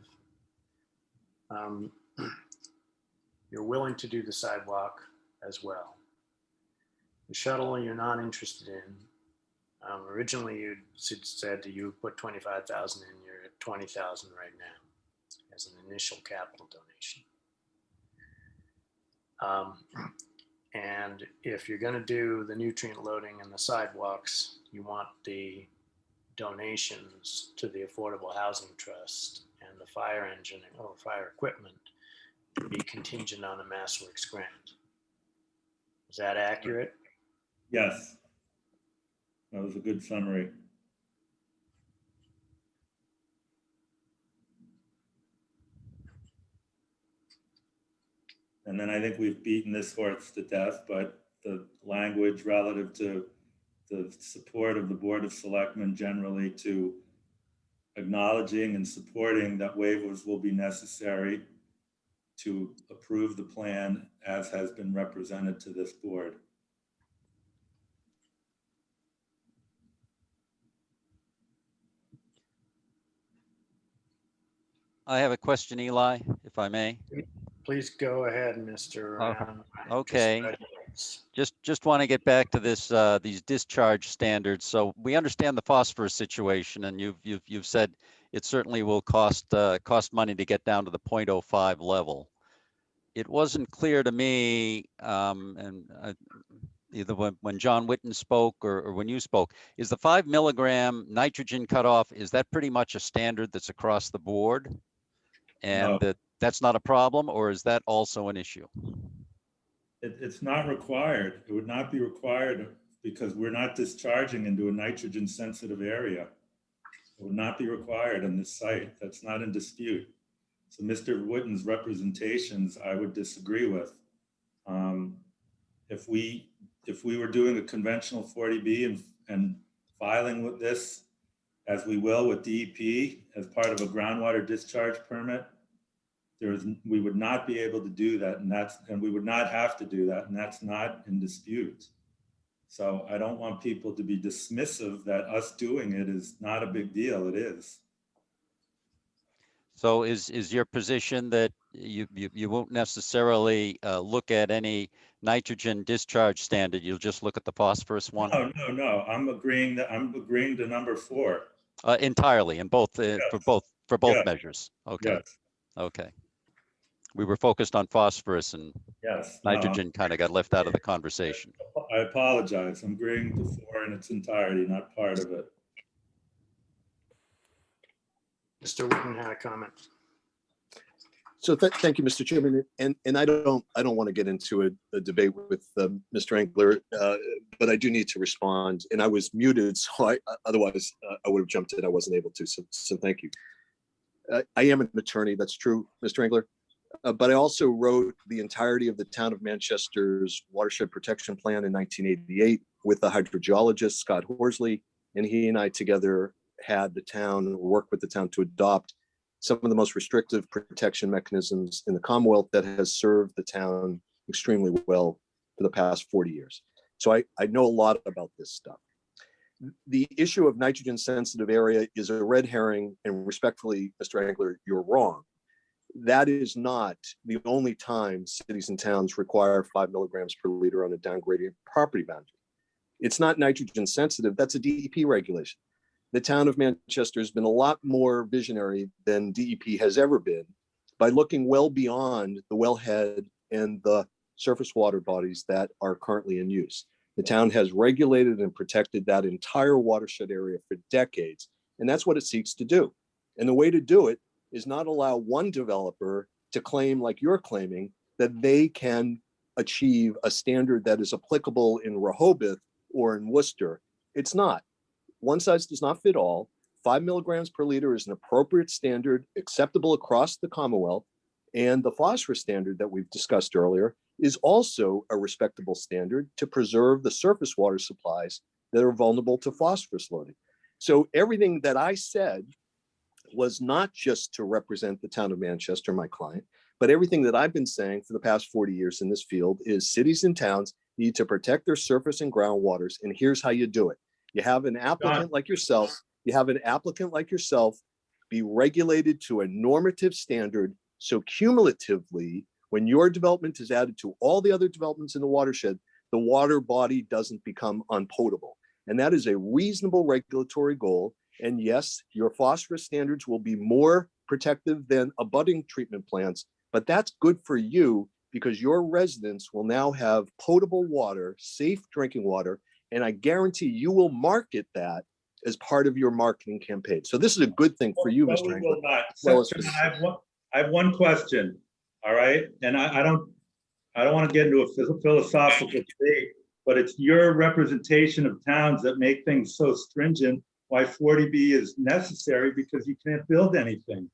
You're willing to do the sidewalk as well. The shuttle you're not interested in. Originally you said that you put 25,000 in, you're at 20,000 right now as an initial capital donation. And if you're going to do the nutrient loading and the sidewalks, you want the donations to the Affordable Housing Trust and the fire engine or fire equipment to be contingent on a MassWorks grant. Is that accurate? Yes. That was a good summary. And then I think we've beaten this horse to death, but the language relative to the support of the Board of Selectmen generally to acknowledging and supporting that waivers will be necessary to approve the plan as has been represented to this board. I have a question, Eli, if I may. Please go ahead, Mr. Okay. Just want to get back to this these discharge standards. So we understand the phosphorus situation, and you've said it certainly will cost money to get down to the 0.05 level. It wasn't clear to me, either when John Witten spoke or when you spoke, is the 5 milligram nitrogen cutoff, is that pretty much a standard that's across the board? And No. that's not a problem, or is that also an issue? It's not required. It would not be required because we're not discharging into a nitrogen sensitive area. It would not be required on this site. That's not in dispute. So Mr. Witten's representations, I would disagree with. If we were doing a conventional 40B and filing with this, as we will with DEP as part of a groundwater discharge permit, we would not be able to do that, and we would not have to do that, and that's not in dispute. So I don't want people to be dismissive that us doing it is not a big deal. It is. So is your position that you won't necessarily look at any nitrogen discharge standard? You'll just look at the phosphorus one? No. I'm agreeing to number 4. Entirely in both Yes. for both Yes. measures. Okay. Yes. Okay. We were focused on phosphorus, and Yes. nitrogen kind of got left out of the conversation. I apologize. I'm agreeing to 4 in its entirety, not part of it. Mr. Witten had a comment. So thank you, Mr. Chairman. And I don't want to get into a debate with Mr. Engler, but I do need to respond. And I was muted, so otherwise I would have jumped in. I wasn't able to. So thank you. I am an attorney. That's true, Mr. Engler. But I also wrote the entirety of the town of Manchester's watershed protection plan in 1988 with the hydrogeologist, Scott Horsley, and he and I together had the town work with the town to adopt some of the most restrictive protection mechanisms in the Commonwealth that has served the town extremely well for the past 40 years. So I know a lot about this stuff. The issue of nitrogen sensitive area is a red herring, and respectfully, Mr. Engler, you're wrong. That is not the only time cities and towns require 5 milligrams per liter on a downgradient property boundary. It's not nitrogen sensitive, that's a DEP regulation. The town of Manchester has been a lot more visionary than DEP has ever been by looking well beyond the wellhead and the surface water bodies that are currently in use. The town has regulated and protected that entire watershed area for decades, and that's what it seeks to do. And the way to do it is not allow one developer to claim, like you're claiming, that they can achieve a standard that is applicable in Rehoboth or in Worcester. It's not. One size does not fit all. 5 milligrams per liter is an appropriate standard acceptable across the Commonwealth. And the phosphorus standard that we've discussed earlier is also a respectable standard to preserve the surface water supplies that are vulnerable to phosphorus loading. So everything that I said was not just to represent the town of Manchester, my client, but everything that I've been saying for the past 40 years in this field is cities and towns need to protect their surface and groundwaters. And here's how you do it. You have an applicant like yourself, be regulated to a normative standard. So cumulatively, when your development is added to all the other developments in the watershed, the water body doesn't become unpotable. And that is a reasonable regulatory goal. And yes, your phosphorus standards will be more protective than abutting treatment plants, but that's good for you because your residents will now have potable water, safe drinking water, and I guarantee you will market that as part of your marketing campaign. So this is a good thing for you, Mr. Engler. So, I have one question, all right? And I don't want to get into a philosophical debate, but it's your representation of towns that make things so stringent why 40B is necessary because you can't build anything.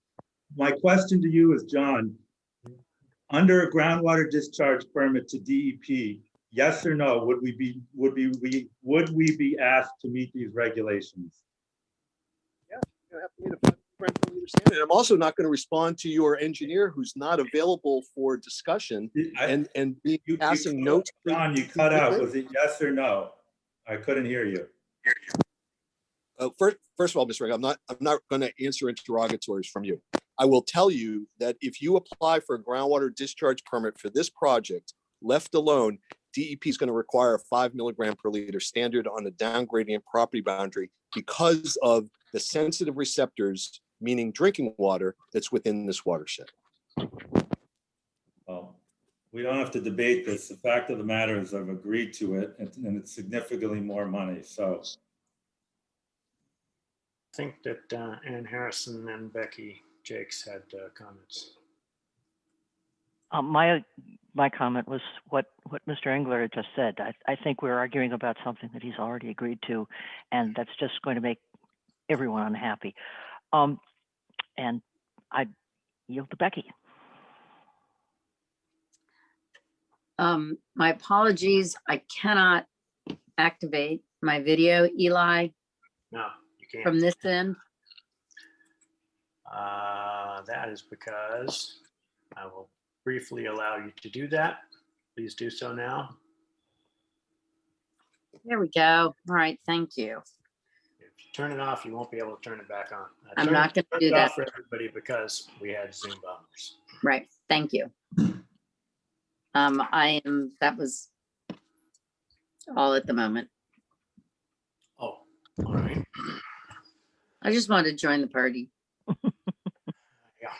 My question to you is, John, under a groundwater discharge permit to DEP, yes or no, would we be asked to meet these regulations? Yeah, you have to meet a parental leader standard. I'm also not going to respond to your engineer who's not available for discussion and be passing notes. John, you cut out. Was it yes or no? I couldn't hear you. First of all, Mr. Reg, I'm not going to answer interrogatories from you. I will tell you that if you apply for a groundwater discharge permit for this project, left alone, DEP is going to require a 5 milligram per liter standard on a downgradient property boundary because of the sensitive receptors, meaning drinking water, that's within this watershed. Well, we don't have to debate this. The fact of the matter is I've agreed to it, and it's significantly more money. So I think that Ann Harrison and Becky Jakes had comments. My comment was what Mr. Engler had just said. I think we're arguing about something that he's already agreed to, and that's just going to make everyone unhappy. And I yield to Becky. My apologies. I cannot activate my video, Eli, No, you can't. from this end. That is because I will briefly allow you to do that. Please do so now. There we go. All right, thank you. If you turn it off, you won't be able to turn it back on. I'm not going to do it that. off for everybody because we had Zoom bombers. Right, thank you. That was all at the moment. Oh, all right. I just wanted to join the party. Yeah.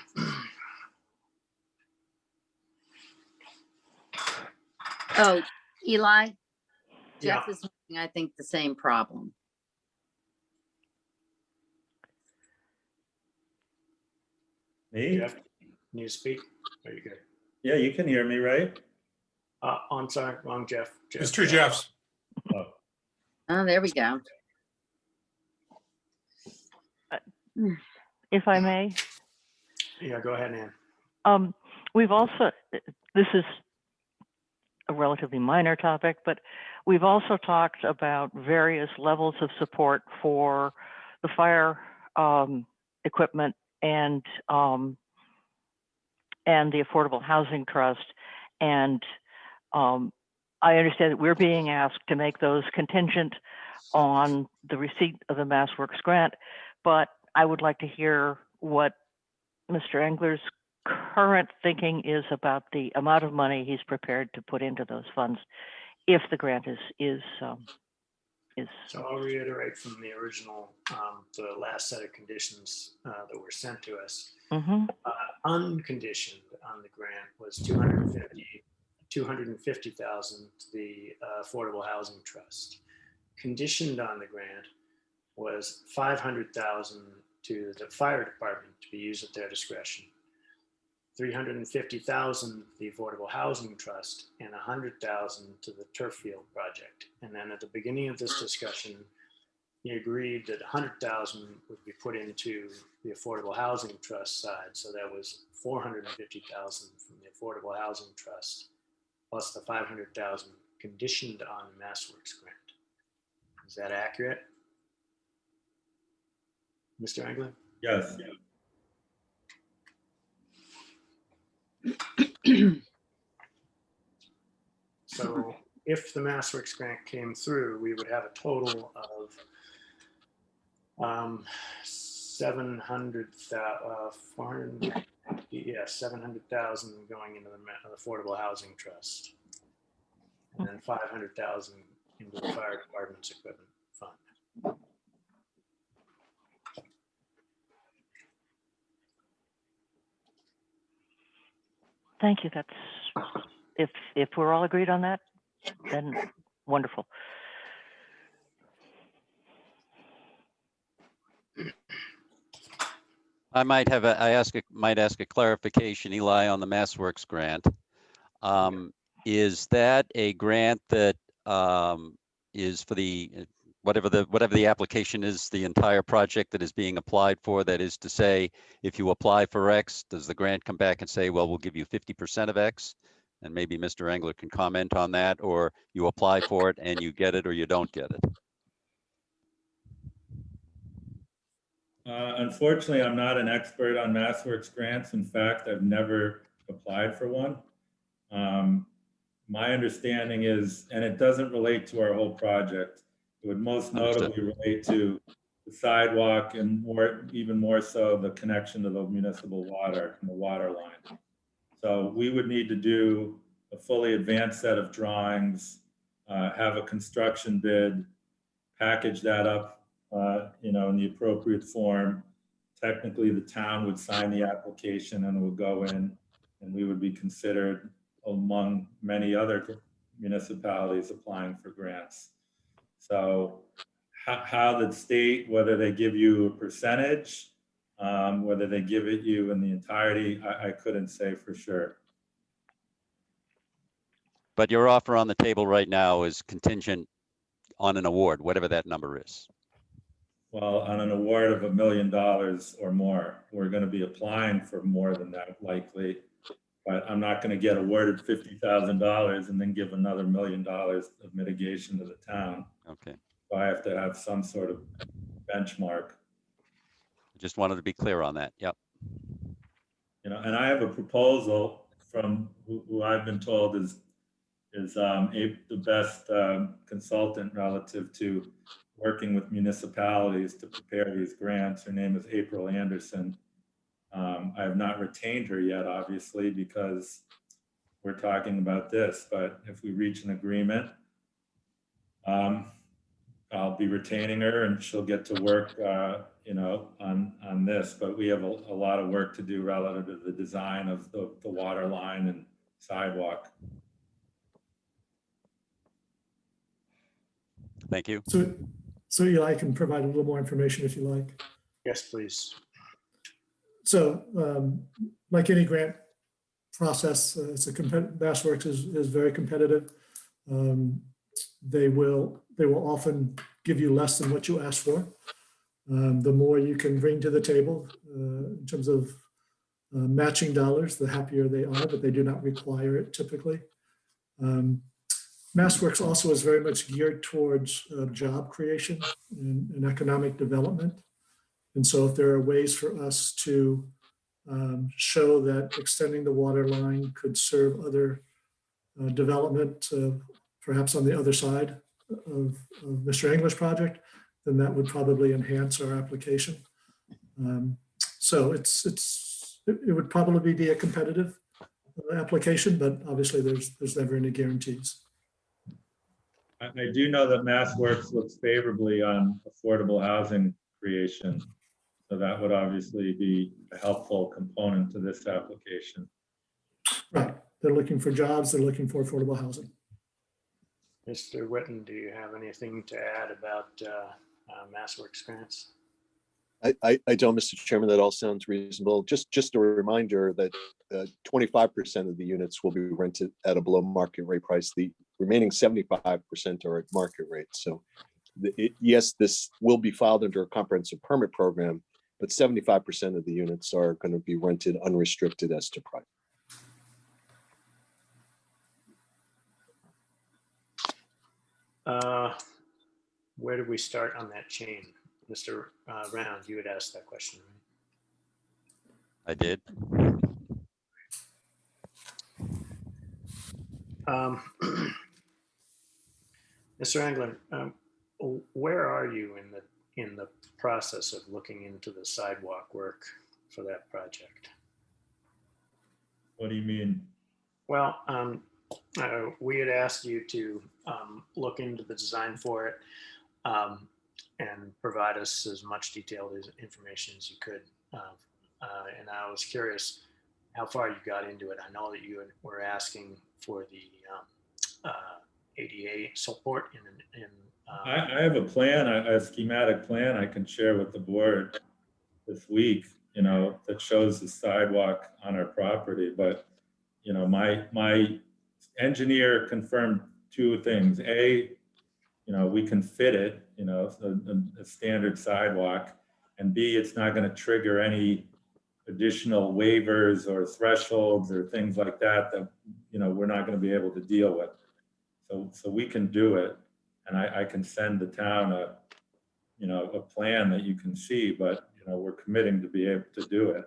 Oh, Eli, Jeff Yeah. is having, I think, the same problem. me? Jeff, can you speak? Are you good? Yeah, you can hear me, right? I'm sorry, wrong Jeff. Mr. Jeffs. Oh, there we go. If I may, Yeah, go ahead, Ann. we've also, this is a relatively minor topic, but we've also talked about various levels of support for the fire equipment and the Affordable Housing Trust. And I understand that we're being asked to make those contingent on the receipt of the MassWorks grant, but I would like to hear what Mr. Engler's current thinking is about the amount of money he's prepared to put into those funds if the grant is So I'll reiterate from the original, the last set of conditions that were sent to us. Unconditioned on the grant was 250,000 to the Affordable Housing Trust. Conditioned on the grant was 500,000 to the fire department to be used at their discretion, 350,000 to the Affordable Housing Trust, and 100,000 to the turf field project. And then at the beginning of this discussion, he agreed that 100,000 would be put into the Affordable Housing Trust side. So that was 450,000 from the Affordable Housing Trust, plus the 500,000 conditioned on the MassWorks grant. Is that accurate, Mr. Engler? Yes. So if the MassWorks grant came through, we would have a total of 700,000 going into the Affordable Housing Trust, and then 500,000 into the fire department's equipment fund. Thank you. That's if we're all agreed on that, then wonderful. I might ask a clarification, Eli, on the MassWorks grant. Is that a grant that is for the whatever the application is, the entire project that is being applied for? That is to say, if you apply for X, does the grant come back and say, well, we'll give you 50% of X? And maybe Mr. Engler can comment on that, or you apply for it and you get it or you don't get it. Unfortunately, I'm not an expert on MassWorks grants. In fact, I've never applied for one. My understanding is, and it doesn't relate to our whole project, it would most notably relate to the sidewalk and even more so the connection to the municipal water and the water line. So we would need to do a fully advanced set of drawings, have a construction bid, package that up in the appropriate form. Technically, the town would sign the application and it would go in, and we would be considered among many other municipalities applying for grants. So how the state, whether they give you a percentage, whether they give it you in the entirety, I couldn't say for sure. But your offer on the table right now is contingent on an award, whatever that number is. Well, on an award of $1 million or more, we're going to be applying for more than that likely, but I'm not going to get awarded $50,000 and then give another $1 million of mitigation to the town. Okay. So I have to have some sort of benchmark. Just wanted to be clear on that. Yep. And I have a proposal from who I've been told is the best consultant relative to working with municipalities to prepare these grants. Her name is April Anderson. I have not retained her yet, obviously, because we're talking about this, but if we reach an agreement, I'll be retaining her and she'll get to work, on this, but we have a lot of work to do relative to the design of the water line and sidewalk. Thank you. So Eli, I can provide a little more information if you like. Yes, please. So like any grant process, MassWorks is very competitive. They will often give you less than what you ask for. The more you can bring to the table in terms of matching dollars, the happier they are, but they do not require it typically. MassWorks also is very much geared towards job creation and economic development. And so if there are ways for us to show that extending the water line could serve other development, perhaps on the other side of Mr. Engler's project, then that would probably enhance our application. So it would probably be a competitive application, but obviously there's never any guarantees. I do know that MassWorks looks favorably on affordable housing creation. So that would obviously be a helpful component to this application. Right. They're looking for jobs. They're looking for affordable housing. Mr. Witten, do you have anything to add about MassWorks grants? I don't, Mr. Chairman, that all sounds reasonable. Just a reminder that 25% of the units will be rented at a below market rate price. The remaining 75% are at market rate. So yes, this will be filed under a comprehensive permit program, but 75% of the units are going to be rented unrestricted as to price. Where do we start on that chain? Mr. Round, you had asked that question, right? I did. Mr. Engler, where are you in the process of looking into the sidewalk work for that project? What do you mean? Well, we had asked you to look into the design for it and provide us as much detailed information as you could. And I was curious how far you got into it. I know that you were asking for the ADA support in I have a plan, a schematic plan I can share with the board this week, you know, that shows the sidewalk on our property. But, you know, my engineer confirmed two things. A, you know, we can fit it, you know, a standard sidewalk. And B, it's not going to trigger any additional waivers or thresholds or things like that that, you know, we're not going to be able to deal with. So we can do it. And I can send the town a plan that you can see, but, you know, we're committing to be able to do it.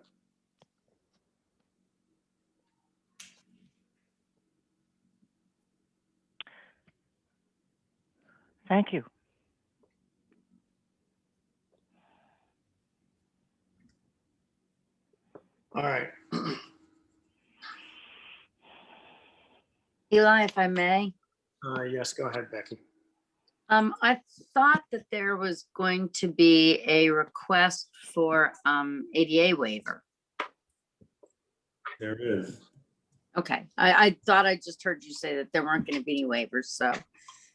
Thank you. all right. Eli, if I may. Yes, go ahead, Becky. I thought that there was going to be a request for ADA waiver. There is. Okay, I thought I just heard you say that there weren't going to be any waivers, so.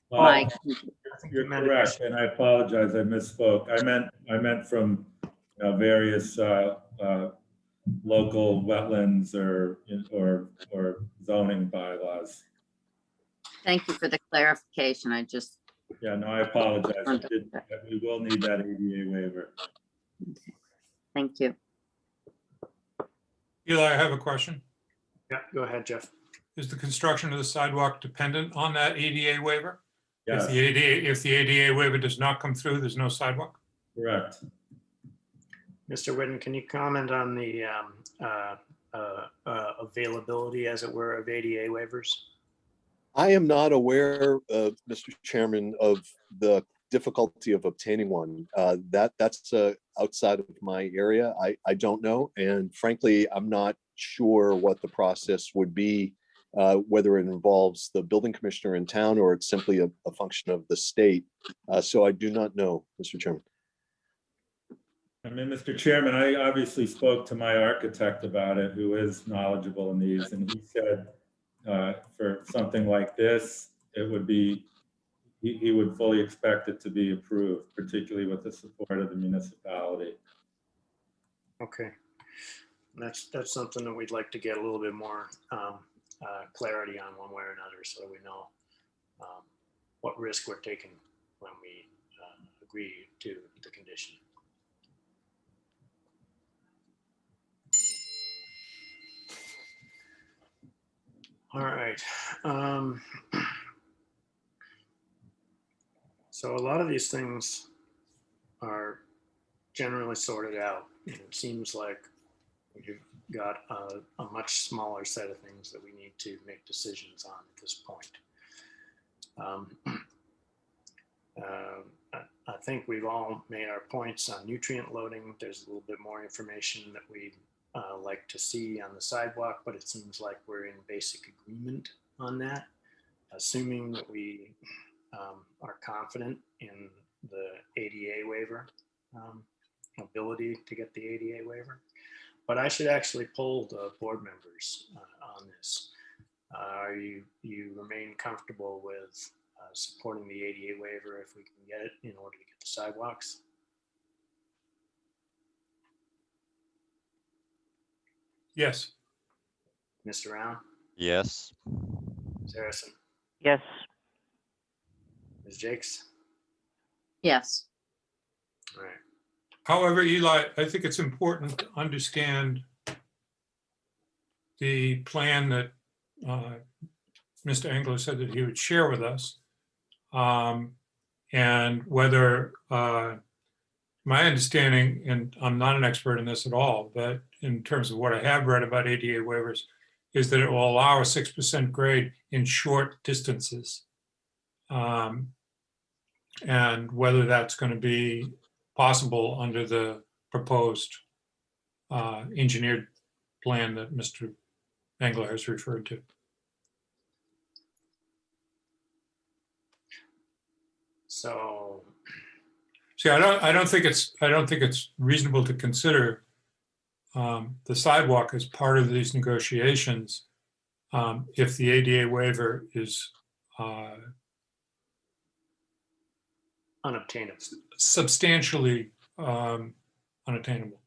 Well, Mike. you're correct, and I apologize, I misspoke. I meant from, you know, various local wetlands or zoning bylaws. Thank you for the clarification. I just. Yeah, no, I apologize. We will need that ADA waiver. Thank you. Eli, I have a question. Yeah, go ahead, Jeff. Is the construction of the sidewalk dependent on that ADA waiver? Yes, If the ADA waiver does not come through, there's no sidewalk? correct. Mr. Whitten, can you comment on the availability, as it were, of ADA waivers? I am not aware, Mr. Chairman, of the difficulty of obtaining one. That's outside of my area. I don't know. And frankly, I'm not sure what the process would be, whether it involves the building commissioner in town or it's simply a function of the state. So I do not know, Mr. Chairman. I mean, Mr. Chairman, I obviously spoke to my architect about it, who is knowledgeable in these, and he said for something like this, it would be, he would fully expect it to be approved, particularly with the support of the municipality. Okay, that's something that we'd like to get a little bit more clarity on, one way or another, so that we know what risk we're taking when we agree to the condition. All right. So a lot of these things are generally sorted out. And it seems like we've got a much smaller set of things that we need to make decisions on at this point. I think we've all made our points on nutrient loading. There's a little bit more information that we'd like to see on the sidewalk, but it seems like we're in basic agreement on that, assuming that we are confident in the ADA waiver, ability to get the ADA waiver. But I should actually poll the board members on this. You remain comfortable with supporting the ADA waiver if we can get it in order to get the sidewalks? Yes. Mr. Round, Yes. Ms. Harrison, Yes. Ms. Jakes? Yes. All right. However, Eli, I think it's important to understand the plan that Mr. Engler said that he would share with us. And whether, my understanding, and I'm not an expert in this at all, but in terms of what I have read about ADA waivers, is that it will allow a 6% grade in short distances. And whether that's going to be possible under the proposed engineered plan that Mr. Engler has referred to. So, See, I don't think it's reasonable to consider the sidewalk as part of these negotiations if the ADA waiver is unobtainable. substantially unattainable.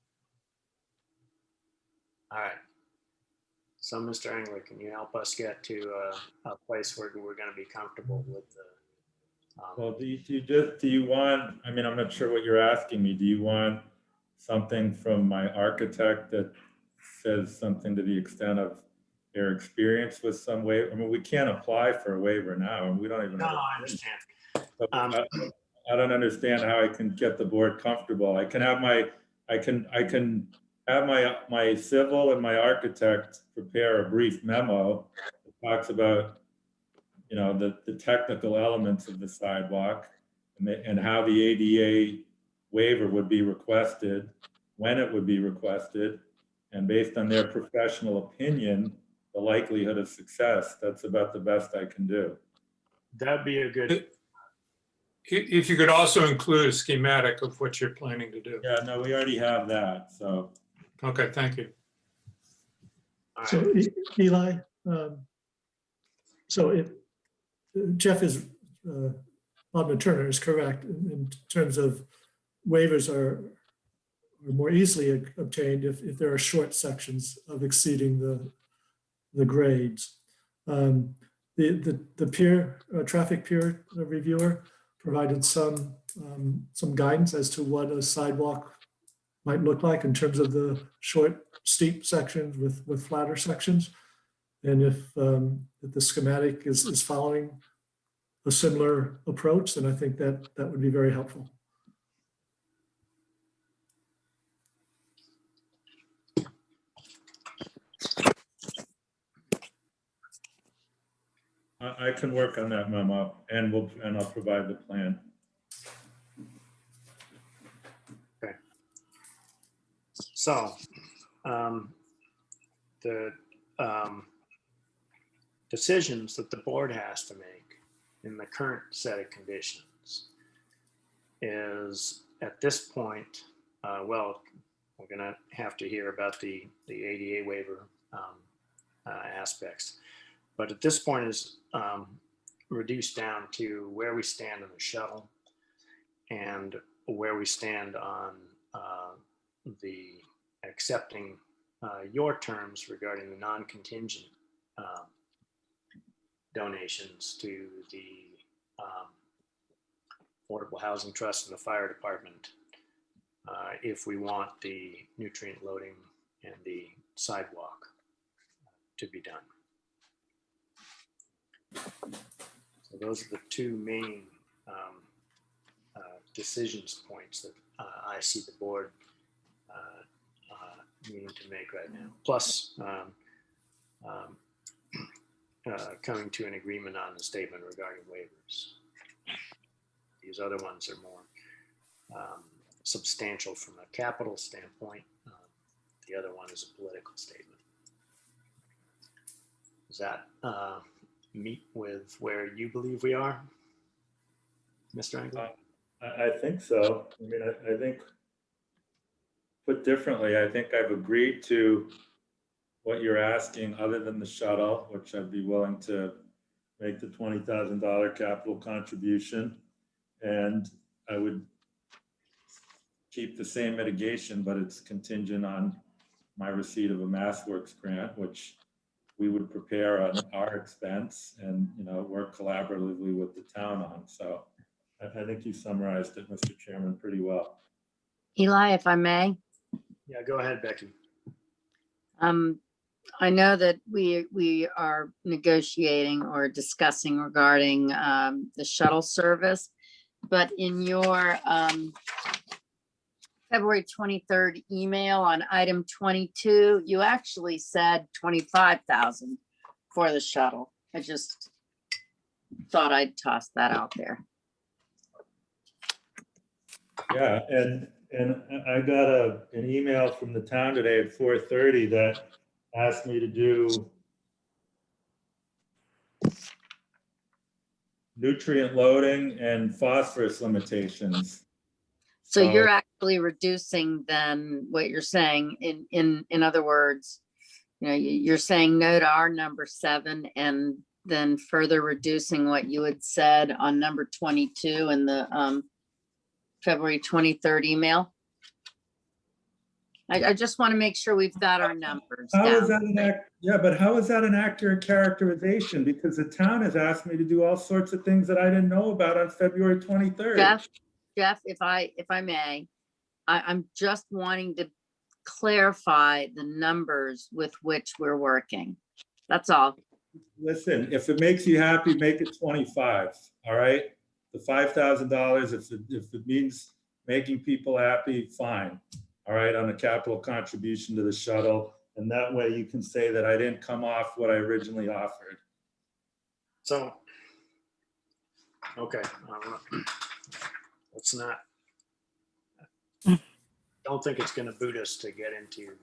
All right. So, Mr. Engler, can you help us get to a place where we're going to be comfortable with the? Well, do you want, I mean, I'm not sure what you're asking me. Do you want something from my architect that says something to the extent of their experience with some waiver? I mean, we can't apply for a waiver now, and we don't even. No, I understand. So I don't understand how I can get the board comfortable. I can have my civil and my architect prepare a brief memo that talks about, you know, the technical elements of the sidewalk and how the ADA waiver would be requested, when it would be requested, and based on their professional opinion, the likelihood of success. That's about the best I can do. That'd be a good. If you could also include a schematic of what you're planning to do. Yeah, no, we already have that, so. Okay, thank you. All right. So Eli, so if Geoff is, Bodmer-Turner is correct in terms of waivers are more easily obtained if there are short sections of exceeding the grades. The peer traffic peer reviewer provided some guidance as to what a sidewalk might look like in terms of the short, steep sections with flatter sections. And if the schematic is following a similar approach, then I think that would be very helpful. I can work on that memo and I'll provide the plan. Okay. So, the decisions that the board has to make in the current set of conditions is at this point, well, we're going to have to hear about the ADA waiver aspects. But at this point is reduced down to where we stand on the shuttle and where we stand on the accepting your terms regarding the non-contingent donations to the Affordable Housing Trust and the Fire Department if we want the nutrient loading and the sidewalk to be done. So those are the two main decisions points that I see the board needing to make right now. Plus, coming to an agreement on the statement regarding waivers. These other ones are more substantial from a capital standpoint. The other one is a political statement. Does that meet with where you believe we are, Mr. Engler? I think so. I mean, I think, put differently, I think I've agreed to what you're asking other than the shuttle, which I'd be willing to make the $20,000 capital contribution. And I would keep the same mitigation, but it's contingent on my receipt of a MassWorks grant, which we would prepare on our expense and, you know, work collaboratively with the town on. So I think you summarized it, Mr. Chairman, pretty well. Eli, if I may, Yeah, go ahead, Becky. I know that we are negotiating or discussing regarding the shuttle service, but in your February 23rd email on item 22, you actually said 25,000 for the shuttle. I just thought I'd toss that out there. Yeah, and I got an email from the town today at 4:30 that asked me to do nutrient loading and phosphorus limitations. So you're actually reducing then what you're saying in other words, you know, you're saying no to our number 7 and then further reducing what you had said on number 22 in the February 23rd email. I just want to make sure we've got our numbers How is down. that but how is that an accurate characterization? Because the town has asked me to do all sorts of things that I didn't know about on February 23rd. Jeff, if I may, I'm just wanting to clarify the numbers with which we're working. That's all. Listen, if it makes you happy, make it 25, all right? The $5,000, if it means making people happy, fine, all right, on the capital contribution to the shuttle. And that way you can say that I didn't come off what I originally offered. So, okay, let's not, don't think it's gonna boot us to get into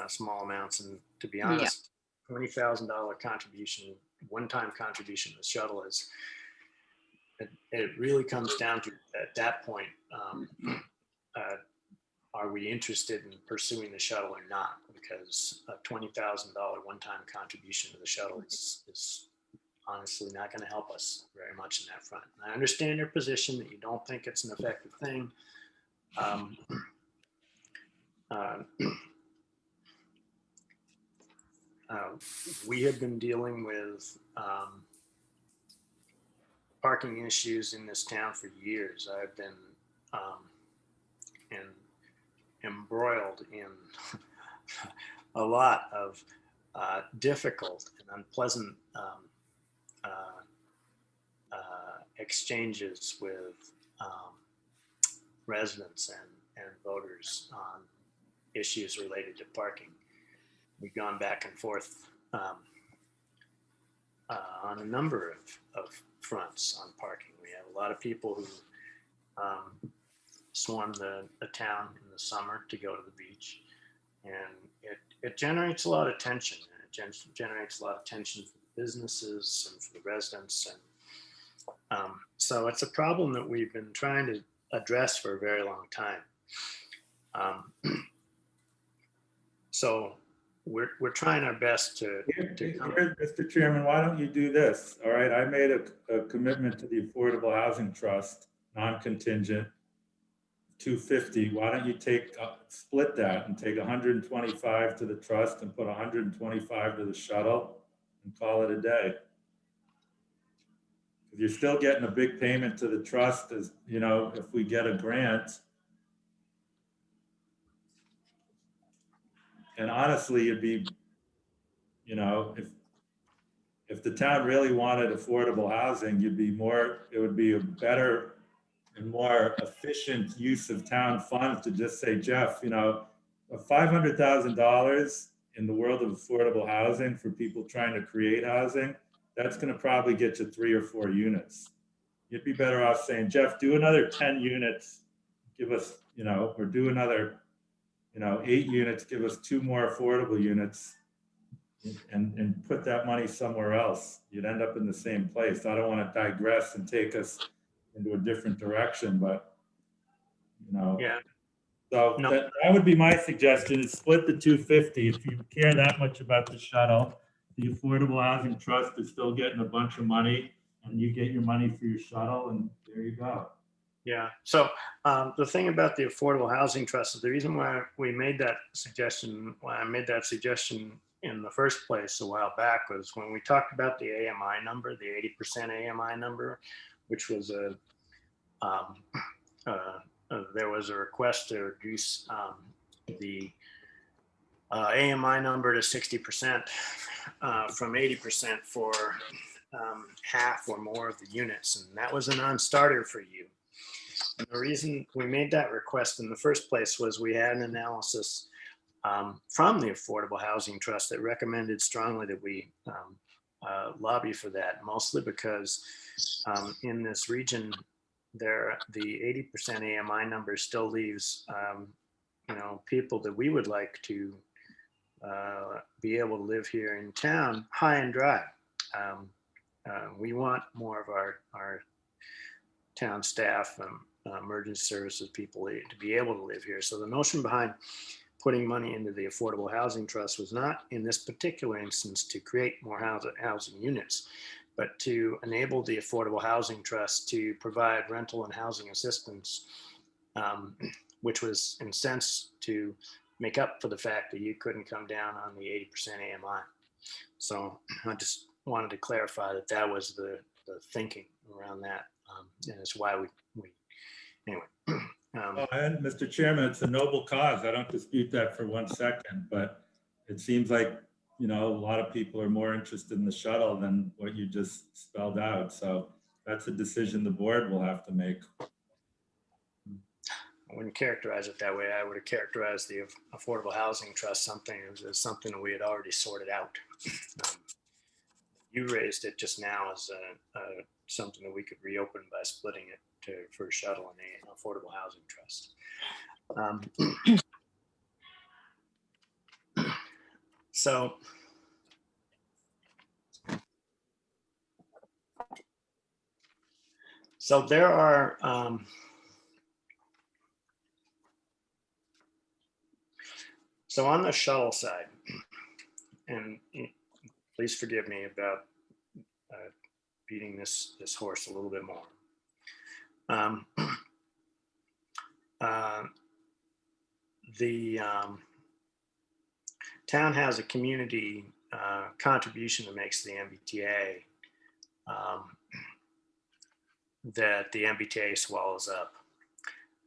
small amounts. And to be honest, $20,000 contribution, one-time contribution to the shuttle is, it really comes down to, at that point, are we interested in pursuing the shuttle or not? Because a $20,000 one-time contribution to the shuttle is honestly not going to help us very much in that front. I understand your position that you don't think it's an effective thing. We have been dealing with parking issues in this town for years. I've been embroiled in a lot of difficult and unpleasant exchanges with residents and voters on issues related to parking. We've gone back and forth on a number of fronts on parking. We have a lot of people who swarm the town in the summer to go to the beach, and it generates a lot of tension. And it generates a lot of tension for the businesses and for the residents, and so it's a problem that we've been trying to address for a very long time. So we're trying our best to come. Mr. Chairman, why don't you do this? All right, I made a commitment to the Affordable Housing Trust, non-contingent, 250. Why don't you split that and take 125 to the trust and put 125 to the shuttle and call it a day? If you're still getting a big payment to the trust, as you know, if we get a grant. And honestly, it'd be, you know, if the town really wanted affordable housing, it would be a better and more efficient use of town funds to just say, Jeff, you know, $500,000 in the world of affordable housing for people trying to create housing, that's going to probably get you 3 or 4 units. You'd be better off saying, Jeff, do another 10 units, give us, you know, or do another, you know, 8 units, give us 2 more affordable units, and put that money somewhere else. You'd end up in the same place. I don't want to digress and take us into a different direction, but, you know. Yeah. So No. that would be my suggestion, is split the 250. If you care that much about the shuttle, the Affordable Housing Trust is still getting a bunch of money, and you get your money for your shuttle, and there you go. Yeah. So the thing about the Affordable Housing Trust is the reason why we made that suggestion, why I made that suggestion in the first place a while back, was when we talked about the AMI number, the 80% AMI number, which was there was a request to reduce the AMI number to 60% from 80% for half or more of the units. And that was a non-starter for you. And the reason we made that request in the first place was we had an analysis from the Affordable Housing Trust that recommended strongly that we lobby for that, mostly because in this region, the 80% AMI number still leaves you know, people that we would like to be able to live here in town high and dry. We want more of our town staff, emergency services people to be able to live here. So the notion behind putting money into the Affordable Housing Trust was not, in this particular instance, to create more housing units, but to enable the Affordable Housing Trust to provide rental and housing assistance, which was, in a sense, to make up for the fact that you couldn't come down on the 80% AMI. So I just wanted to clarify that that was the thinking around that, and it's why we anyway. And Mr. Chairman, it's a noble cause. I don't dispute that for 1 second, but it seems like, you know, a lot of people are more interested in the shuttle than what you just spelled out. So that's a decision the board will have to make. I wouldn't characterize it that way. I would have characterized the Affordable Housing Trust as something that we had already sorted out. You raised it just now as something that we could reopen by splitting it for a shuttle and an Affordable Housing Trust. So there are so on the shuttle side, and please forgive me about beating this horse a little bit more. The town has a community contribution that makes the MBTA that the MBTA swallows up,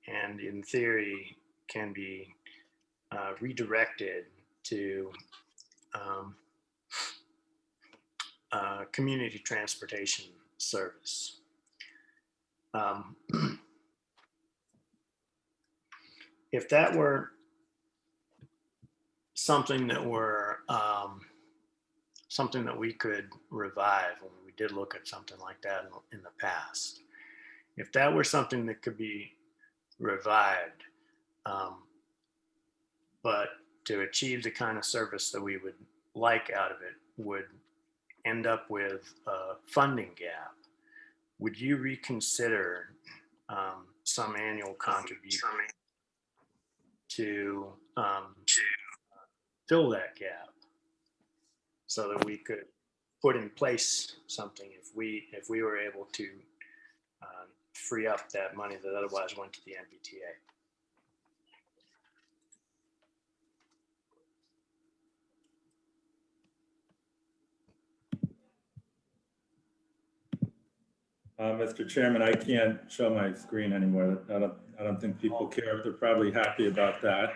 and in theory can be redirected to community transportation service. If that were something that something that we could revive, when we did look at something like that in the past, if that were something that could be revived, but to achieve the kind of service that we would like out of it would end up with a funding gap, would you reconsider some annual contribution to fill that gap so that we could put in place something if we were able to free up that money that otherwise went to the MBTA? Mr. Chairman, I can't show my screen anymore. I don't think people care. They're probably happy about that.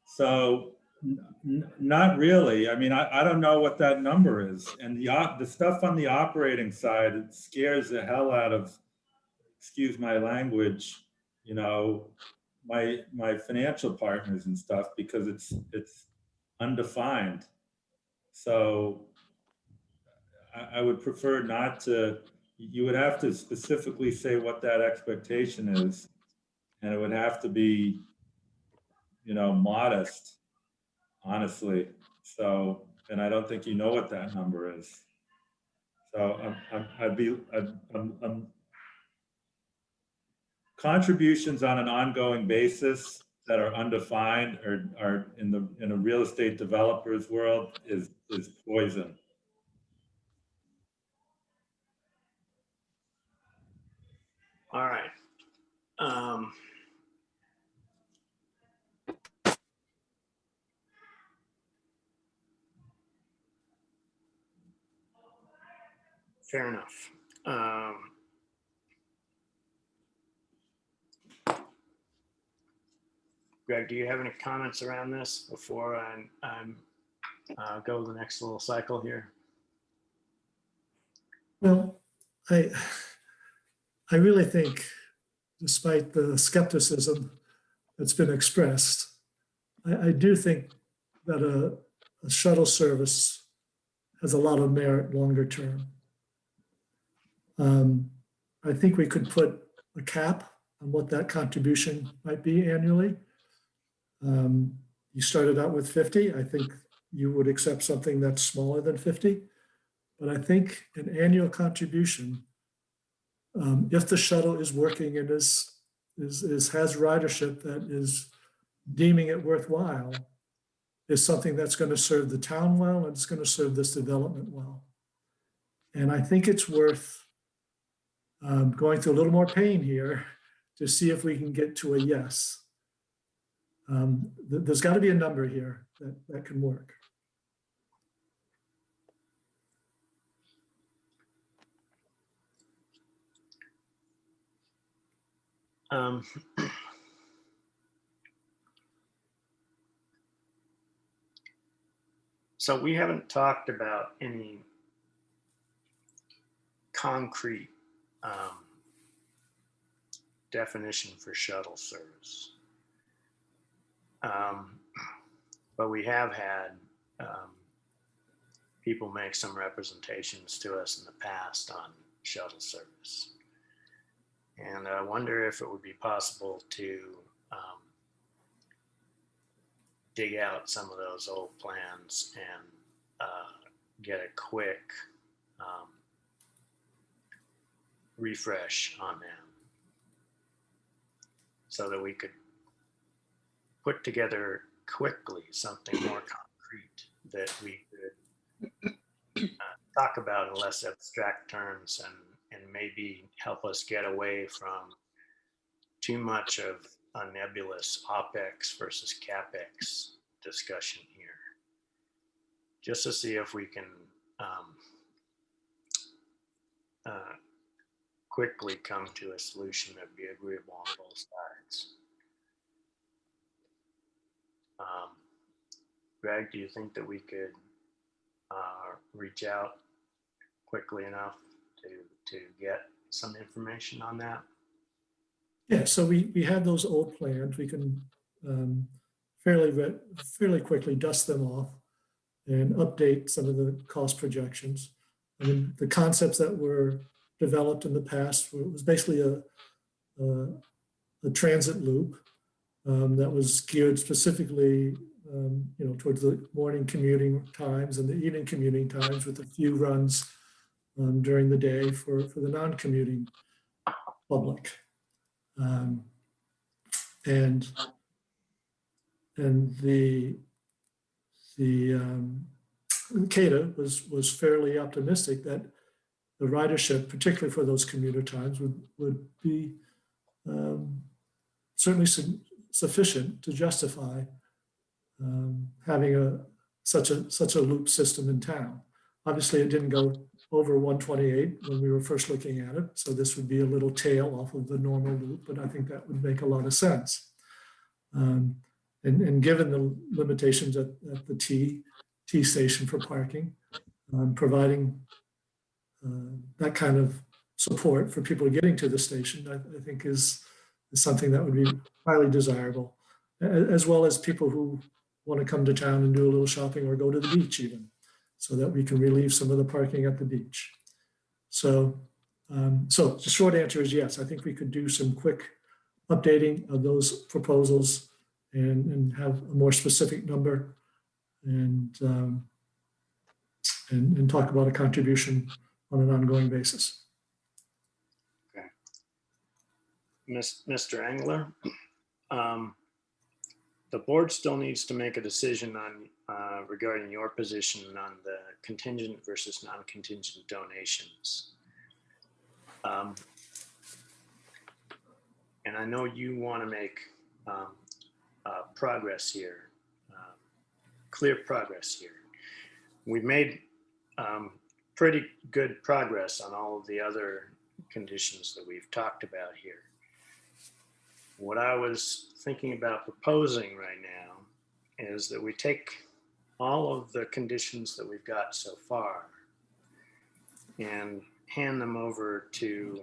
So not really. I mean, I don't know what that number is. And the stuff on the operating side, it scares the hell out of excuse my language, you know, my financial partners and stuff, because it's undefined. So I would prefer not to, you would have to specifically say what that expectation is. And it would have to be, you know, modest, honestly. So, and I don't think you know what that number is. So I'm contributions on an ongoing basis that are undefined or are in a real estate developer's world is poison. All right. Fair enough. Greg, do you have any comments around this before I go to the next little cycle here? Well, I really think, despite the skepticism that's been expressed, I do think that a shuttle service has a lot of merit longer term. I think we could put a cap on what that contribution might be annually. You started out with 50. I think you would accept something that's smaller than 50. But I think an annual contribution, if the shuttle is working and has ridership that is deeming it worthwhile, is something that's going to serve the town well and it's going to serve this development well. And I think it's worth going through a little more pain here to see if we can get to a yes. There's got to be a number here that can work. So we haven't talked about any concrete definition for shuttle service. But we have had people make some representations to us in the past on shuttle service. And I wonder if it would be possible to dig out some of those old plans and get a quick refresh on them so that we could put together quickly something more concrete that we could talk about in less abstract terms and maybe help us get away from too much of a nebulous OPEX versus CAPEX discussion here, just to see if we can quickly come to a solution that would be agreeable on both sides. Greg, do you think that we could reach out quickly enough to get some information on that? Yeah, so we have those old plans. We can fairly quickly dust them off and update some of the cost projections. I mean, the concepts that were developed in the past was basically a transit loop that was geared specifically towards the morning commuting times and the evening commuting times, with a few runs during the day for the non-commuting public. And the CATA was fairly optimistic that the ridership, particularly for those commuter times, would be certainly sufficient to justify having such a loop system in town. Obviously, it didn't go over 128 when we were first looking at it, so this would be a little tail off of the normal loop, but I think that would make a lot of sense. And given the limitations at the T station for parking, providing that kind of support for people getting to the station, I think is something that would be highly desirable, as well as people who want to come to town and do a little shopping or go to the beach even, so that we can relieve some of the parking at the beach. So, so the short answer is yes, I think we could do some quick updating of those proposals and have a more specific number and talk about a contribution on an ongoing basis. Mr. Engler, the board still needs to make a decision on regarding your position on the contingent versus non-contingent donations. And I know you want to make progress here, clear progress here. We've made pretty good progress on all of the other conditions that we've talked about here. What I was thinking about proposing right now is that we take all of the conditions that we've got so far and hand them over to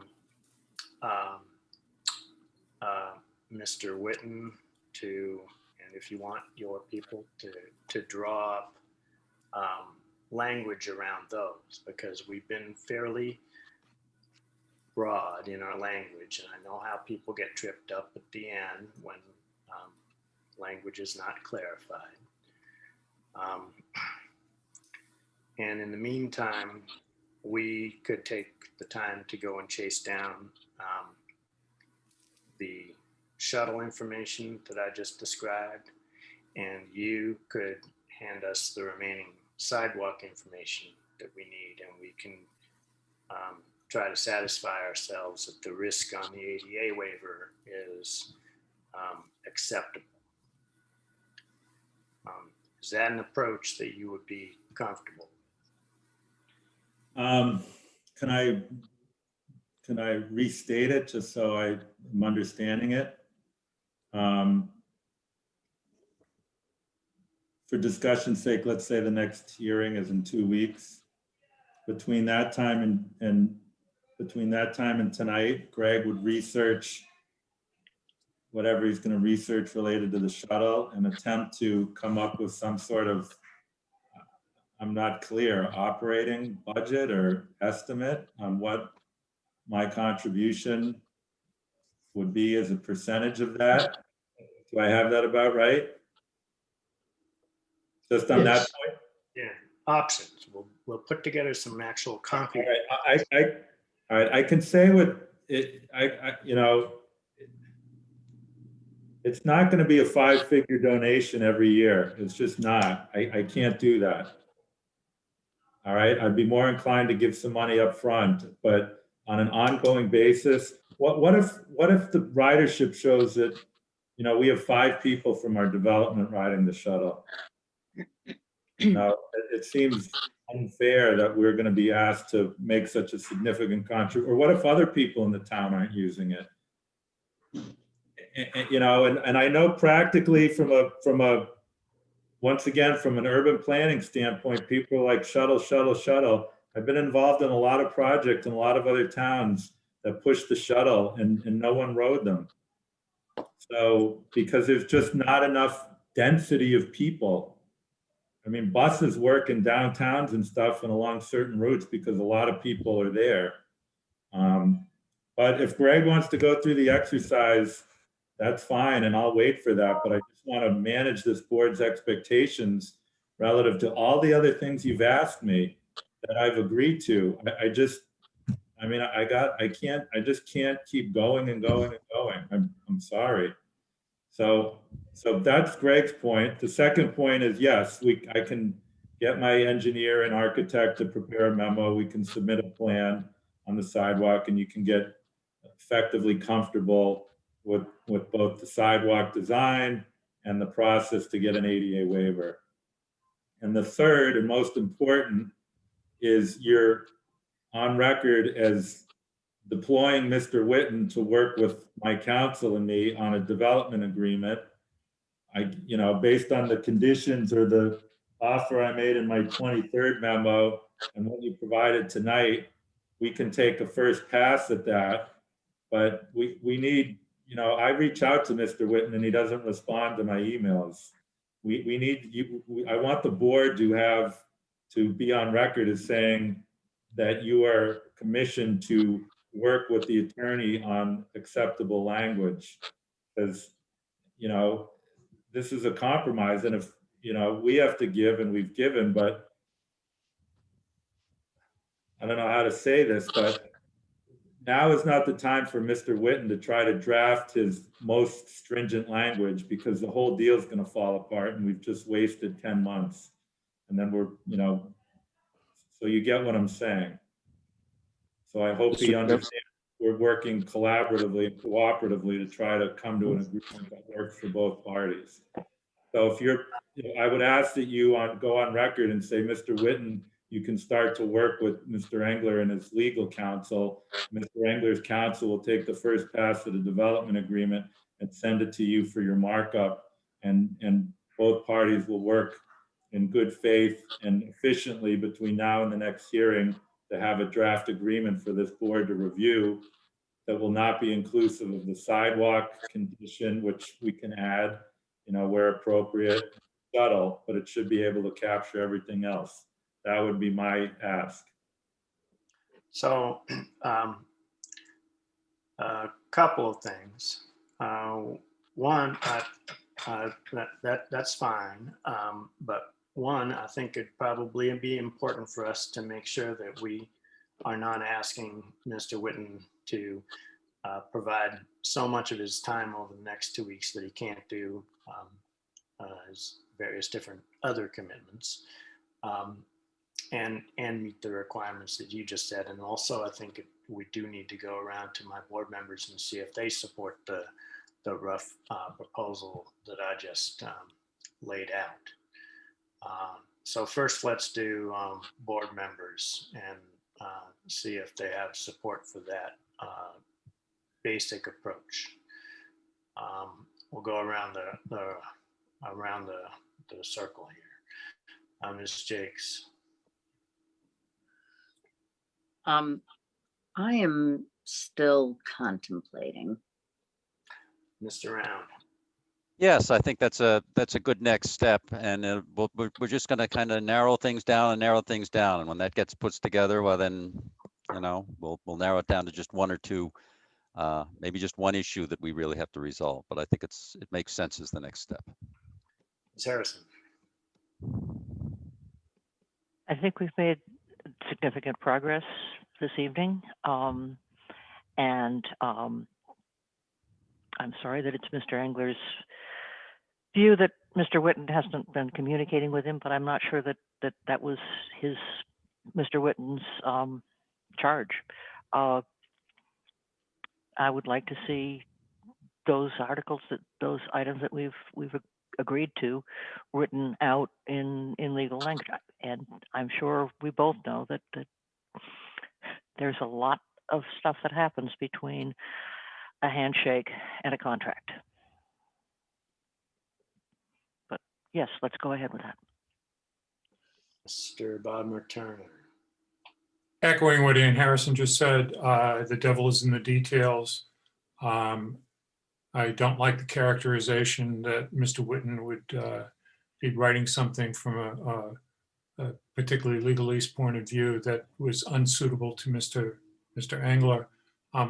Mr. Witten and if you want your people to draw up language around those, because we've been fairly broad in our language, and I know how people get tripped up at the end when language is not clarified. And in the meantime, we could take the time to go and chase down the shuttle information that I just described, and you could hand us the remaining sidewalk information that we need, and we can try to satisfy ourselves that the risk on the ADA waiver is acceptable. Is that an approach that you would be comfortable with? Can I restate it just so I'm understanding it? For discussion's sake, let's say the next hearing is in 2 weeks. Between that time and tonight, Greg would research whatever he's going to research related to the shuttle and attempt to come up with some sort of, I'm not clear, operating budget or estimate on what my contribution would be as a percentage of that. Do I have that about right? Just on that point? Yeah, options. We'll put together some actual concrete. All right, I can say what it, you know, it's not going to be a 5-figure donation every year. It's just not. I can't do that. All right, I'd be more inclined to give some money up front, but on an ongoing basis, what if the ridership shows that, you know, we have 5 people from our development riding the shuttle? Now, it seems unfair that we're going to be asked to make such a significant contribution. Or what if other people in the town aren't using it? You know, and I know practically from a once again, from an urban planning standpoint, people are like shuttle, shuttle, shuttle. I've been involved in a lot of projects in a lot of other towns that pushed the shuttle and no one rode them. So, because there's just not enough density of people. I mean, buses work in downtowns and stuff and along certain routes because a lot of people are there. But if Greg wants to go through the exercise, that's fine, and I'll wait for that. But I just want to manage this board's expectations relative to all the other things you've asked me that I've agreed to. I just can't keep going and going and going. I'm sorry. So that's Greg's point. The second point is, yes, I can get my engineer and architect to prepare a memo. We can submit a plan on the sidewalk, and you can get effectively comfortable with both the sidewalk design and the process to get an ADA waiver. And the third and most important is you're on record as deploying Mr. Witten to work with my council and me on a development agreement. You know, based on the conditions or the offer I made in my 23rd memo and what you provided tonight, we can take a first pass at that. But we need, I reach out to Mr. Whitten and he doesn't respond to my emails. We need you, I want the board to be on record as saying that you are commissioned to work with the attorney on acceptable language. Because, this is a compromise, and if, we have to give and we've given, but I don't know how to say this, but now is not the time for Mr. Whitten to try to draft his most stringent language, because the whole deal is going to fall apart and we've just wasted 10 months. And then so you get what I'm saying. So I hope he understands we're working collaboratively and cooperatively to try to come to an agreement that works for both parties. So if I would ask that you go on record and say, Mr. Whitten, you can start to work with Mr. Engler and his legal counsel. Mr. Engler's counsel will take the first pass of the development agreement and send it to you for your markup. And both parties will work in good faith and efficiently between now and the next hearing to have a draft agreement for this board to review that will not be inclusive of the sidewalk condition, which we can add, where appropriate, subtle, but it should be able to capture everything else. That would be my ask. So a couple of things. One, that's fine. But one, I think it'd probably be important for us to make sure that we are not asking Mr. Whitten to provide so much of his time over the next 2 weeks that he can't do his various different other commitments, and meet the requirements that you just said. And also, I think we do need to go around to my board members and see if they support the rough proposal that I just laid out. So first, let's do board members and see if they have support for that basic approach. We'll go around the circle here. Ms. Jakes. I am still contemplating. Mr. Round. Yes, I think that's a good next step, and we're just going to kind of narrow things down. And when that gets put together, well, then we'll narrow it down to just one or two, maybe just one issue that we really have to resolve. But I think it makes sense as the next step. Ms. Harrison. I think we've made significant progress this evening, and I'm sorry that it's Mr. Engler's view that Mr. Whitten hasn't been communicating with him, but I'm not sure that was Mr. Whitten's charge. I would like to see those those items that we've agreed to written out in legal language. And I'm sure we both know that there's a lot of stuff that happens between a handshake and a contract. But yes, let's go ahead with that. Mr. Bodmer-Turner. Echoing what Ann Harrison just said, the devil is in the details. I don't like the characterization that Mr. Whitten would be writing something from a particularly legalese point of view that was unsuitable to Mr. Engler.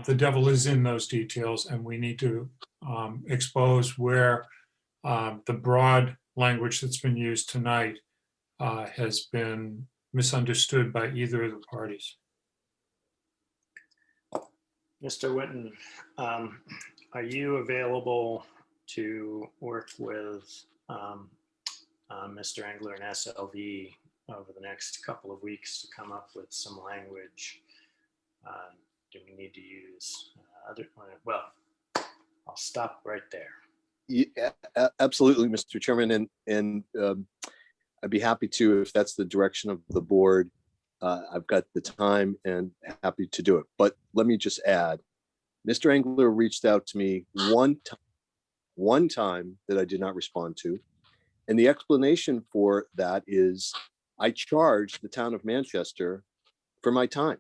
The devil is in those details, and we need to expose where the broad language that's been used tonight has been misunderstood by either of the parties. Mr. Whitten, are you available to work with Mr. Engler and SLV over the next couple of weeks to come up with some language? Do we need to use well, I'll stop right there. Yeah, absolutely, Mr. Chairman, and I'd be happy to, if that's the direction of the board. I've got the time and happy to do it. But let me just add, Mr. Engler reached out to me one time that I did not respond to. And the explanation for that is I charged the town of Manchester for my time.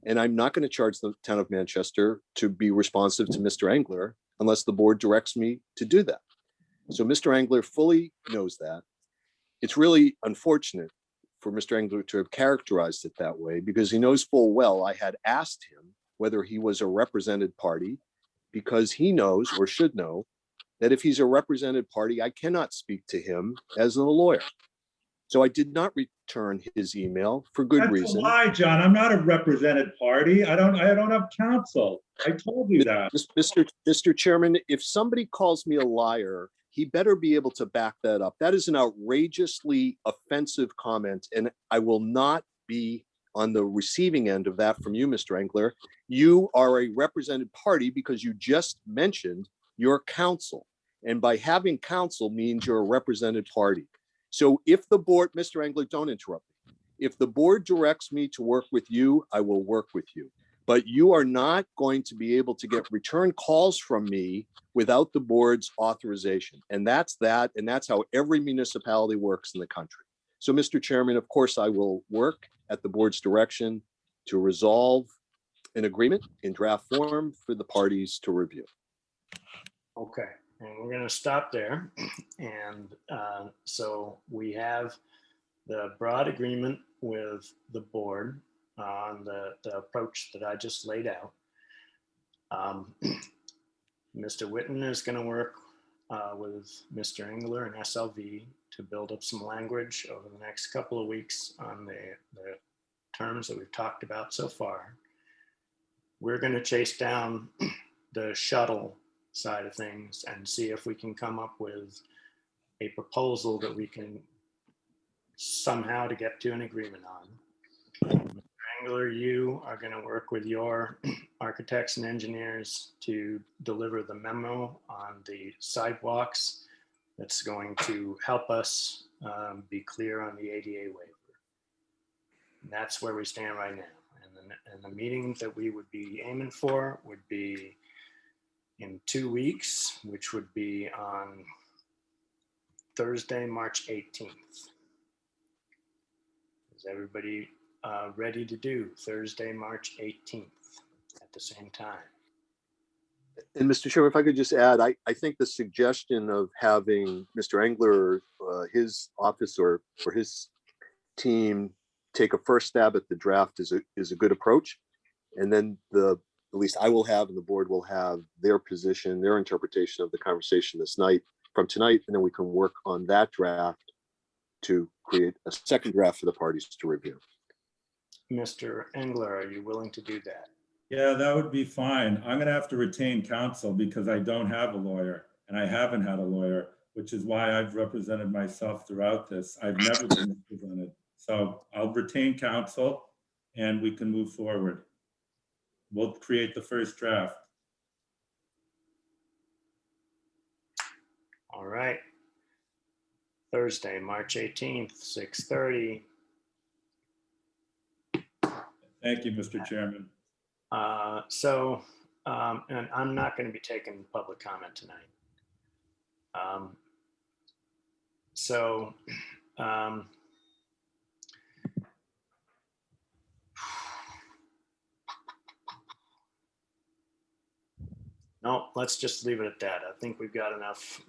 And I'm not going to charge the town of Manchester to be responsive to Mr. Engler unless the board directs me to do that. So Mr. Engler fully knows that. It's really unfortunate for Mr. Engler to have characterized it that way, because he knows full well I had asked him whether he was a represented party, because he knows, or should know, that if he's a represented party, I cannot speak to him as a lawyer. So I did not return his email for good That's reason. a lie, John. I'm not a represented party. I don't have counsel. I told you that. Mr. Chairman, if somebody calls me a liar, he better be able to back that up. That is an outrageously offensive comment, and I will not be on the receiving end of that from you, Mr. Engler. You are a represented party because you just mentioned your counsel. And by having counsel means you're a represented party. So if the board, Mr. Engler, don't interrupt me. If the board directs me to work with you, I will work with you. But you are not going to be able to get return calls from me without the board's authorization. And that's that. And that's how every municipality works in the country. So, Mr. Chairman, of course, I will work at the board's direction to resolve an agreement in draft form for the parties to review. Okay, and we're going to stop there. And so we have the broad agreement with the board on the approach that I just laid out. Mr. Whitten is going to work with Mr. Engler and SLV to build up some language over the next couple of weeks on the terms that we've talked about so far. We're going to chase down the shuttle side of things and see if we can come up with a proposal that we can somehow to get to an agreement on. Mr. Engler, you are going to work with your architects and engineers to deliver the memo on the sidewalks that's going to help us be clear on the ADA waiver. And that's where we stand right now. And the meeting that we would be aiming for would be in 2 weeks, which would be on Thursday, March 18th. Is everybody ready to do Thursday, March 18th at the same time? And Mr. Chairman, if I could just add, I think the suggestion of having Mr. Engler, his office or his team take a first stab at the draft is a good approach. And then at least I will have, and the board will have their position, their interpretation of the conversation from tonight, and then we can work on that draft to create a second draft for the parties to review. Mr. Engler, are you willing to do that? Yeah, that would be fine. I'm going to have to retain counsel because I don't have a lawyer and I haven't had a lawyer, which is why I've represented myself throughout this. I've never been represented. So I'll retain counsel and we can move forward. We'll create the first draft. All right. Thursday, March 18th, 6:30. Thank you, Mr. Chairman. And I'm not going to be taking public comment tonight. No, let's just leave it at that. I think we've got enough.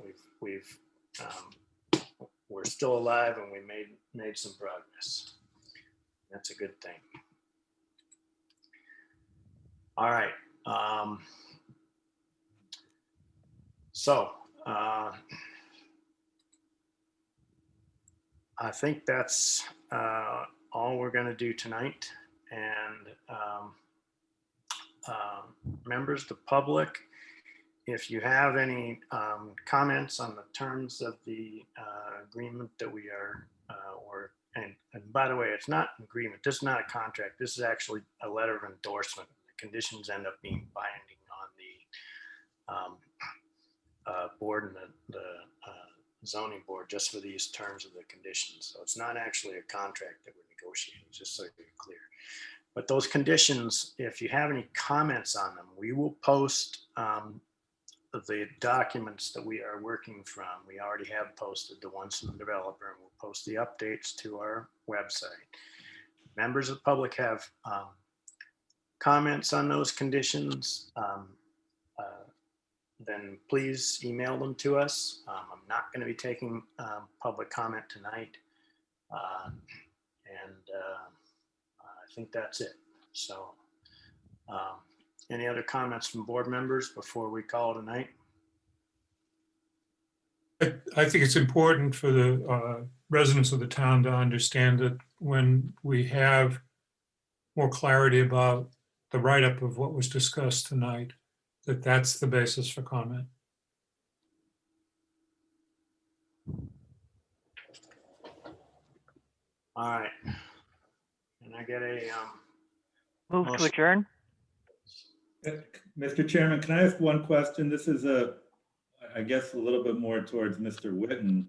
We're still alive and we made some progress. That's a good thing. All right. I think that's all we're going to do tonight. And members, the public, if you have any comments on the terms of the agreement that we are, and by the way, it's not an agreement. This is not a contract. This is actually a letter of endorsement. The conditions end up being binding on the board and the zoning board just for these terms of the conditions. So it's not actually a contract that we're negotiating, just so you're clear. But those conditions, if you have any comments on them, we will post the documents that we are working from. We already have posted the ones from the developer, and we'll post the updates to our website. Members of the public have comments on those conditions, then please email them to us. I'm not going to be taking public comment tonight. I think that's it. So any other comments from board members before we call it a night? I think it's important for the residents of the town to understand that when we have more clarity about the write-up of what was discussed tonight, that that's the basis for comment. All right. Can I get a Move to motion? adjourn? Mr. Chairman, can I ask one question? This is I guess a little bit more towards Mr. Whitten,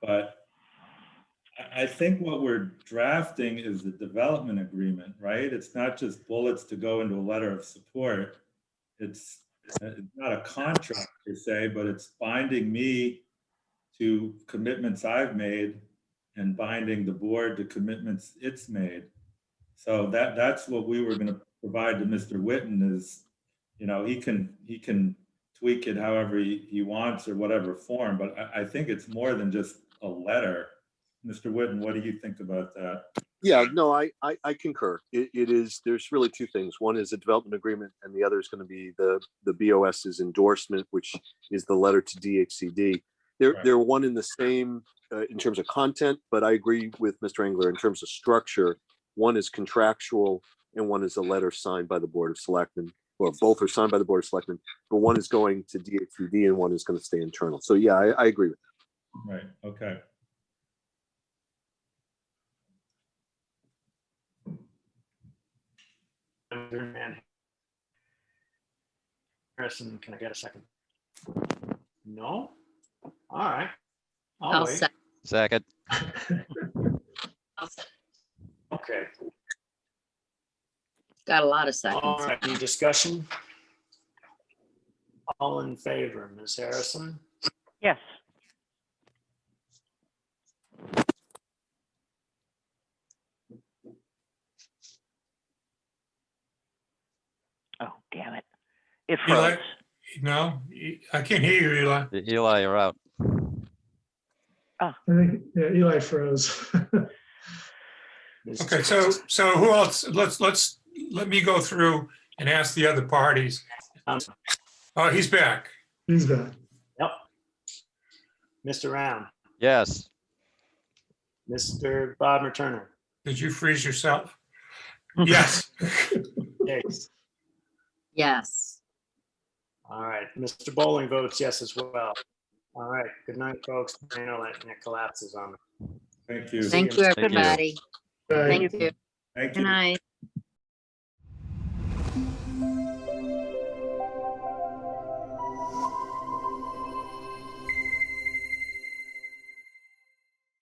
but I think what we're drafting is the development agreement, right? It's not just bullets to go into a letter of support. It's not a contract per se, but it's binding me to commitments I've made and binding the board to commitments it's made. So that's what we were going to provide to Mr. Whitten is, he can tweak it however he wants or whatever form, but I think it's more than just a letter. Mr. Whitten, what do you think about that? Yeah, no, I concur. It is, there's really two things. One is a development agreement and the other is going to be the BOS's endorsement, which is the letter to DHCD. They're one in the same in terms of content, but I agree with Mr. Engler in terms of structure. One is contractual and one is a letter signed by the Board of Selectmen, or both are signed by the Board of Selectmen, but one is going to DHCD and one is going to stay internal. So yeah, I agree with that. Right, okay. Harrison, can I get a second? No? All right. I'll wait. Second. Okay. Got a lot of All seconds. right, any discussion? All in favor, Ms. Harrison? Yes. Oh, damn it. It Eli? froze. No, I can't hear you, Eli. Eli, you're out. I think, yeah, Eli froze. Ms. Okay, so who else? Let me go through and ask the other parties. Oh, he's back. He's back. Yep. Mr. Round, Yes. Mr. Bodmer-Turner, Did you freeze yourself? Yes. Case. Yes. All right, Mr. Bowling votes yes as well. All right, good night, folks. I know that it collapses on me. Thank you. Thank you, Thank you. everybody. Bye. Thank you. Thank Good you. night.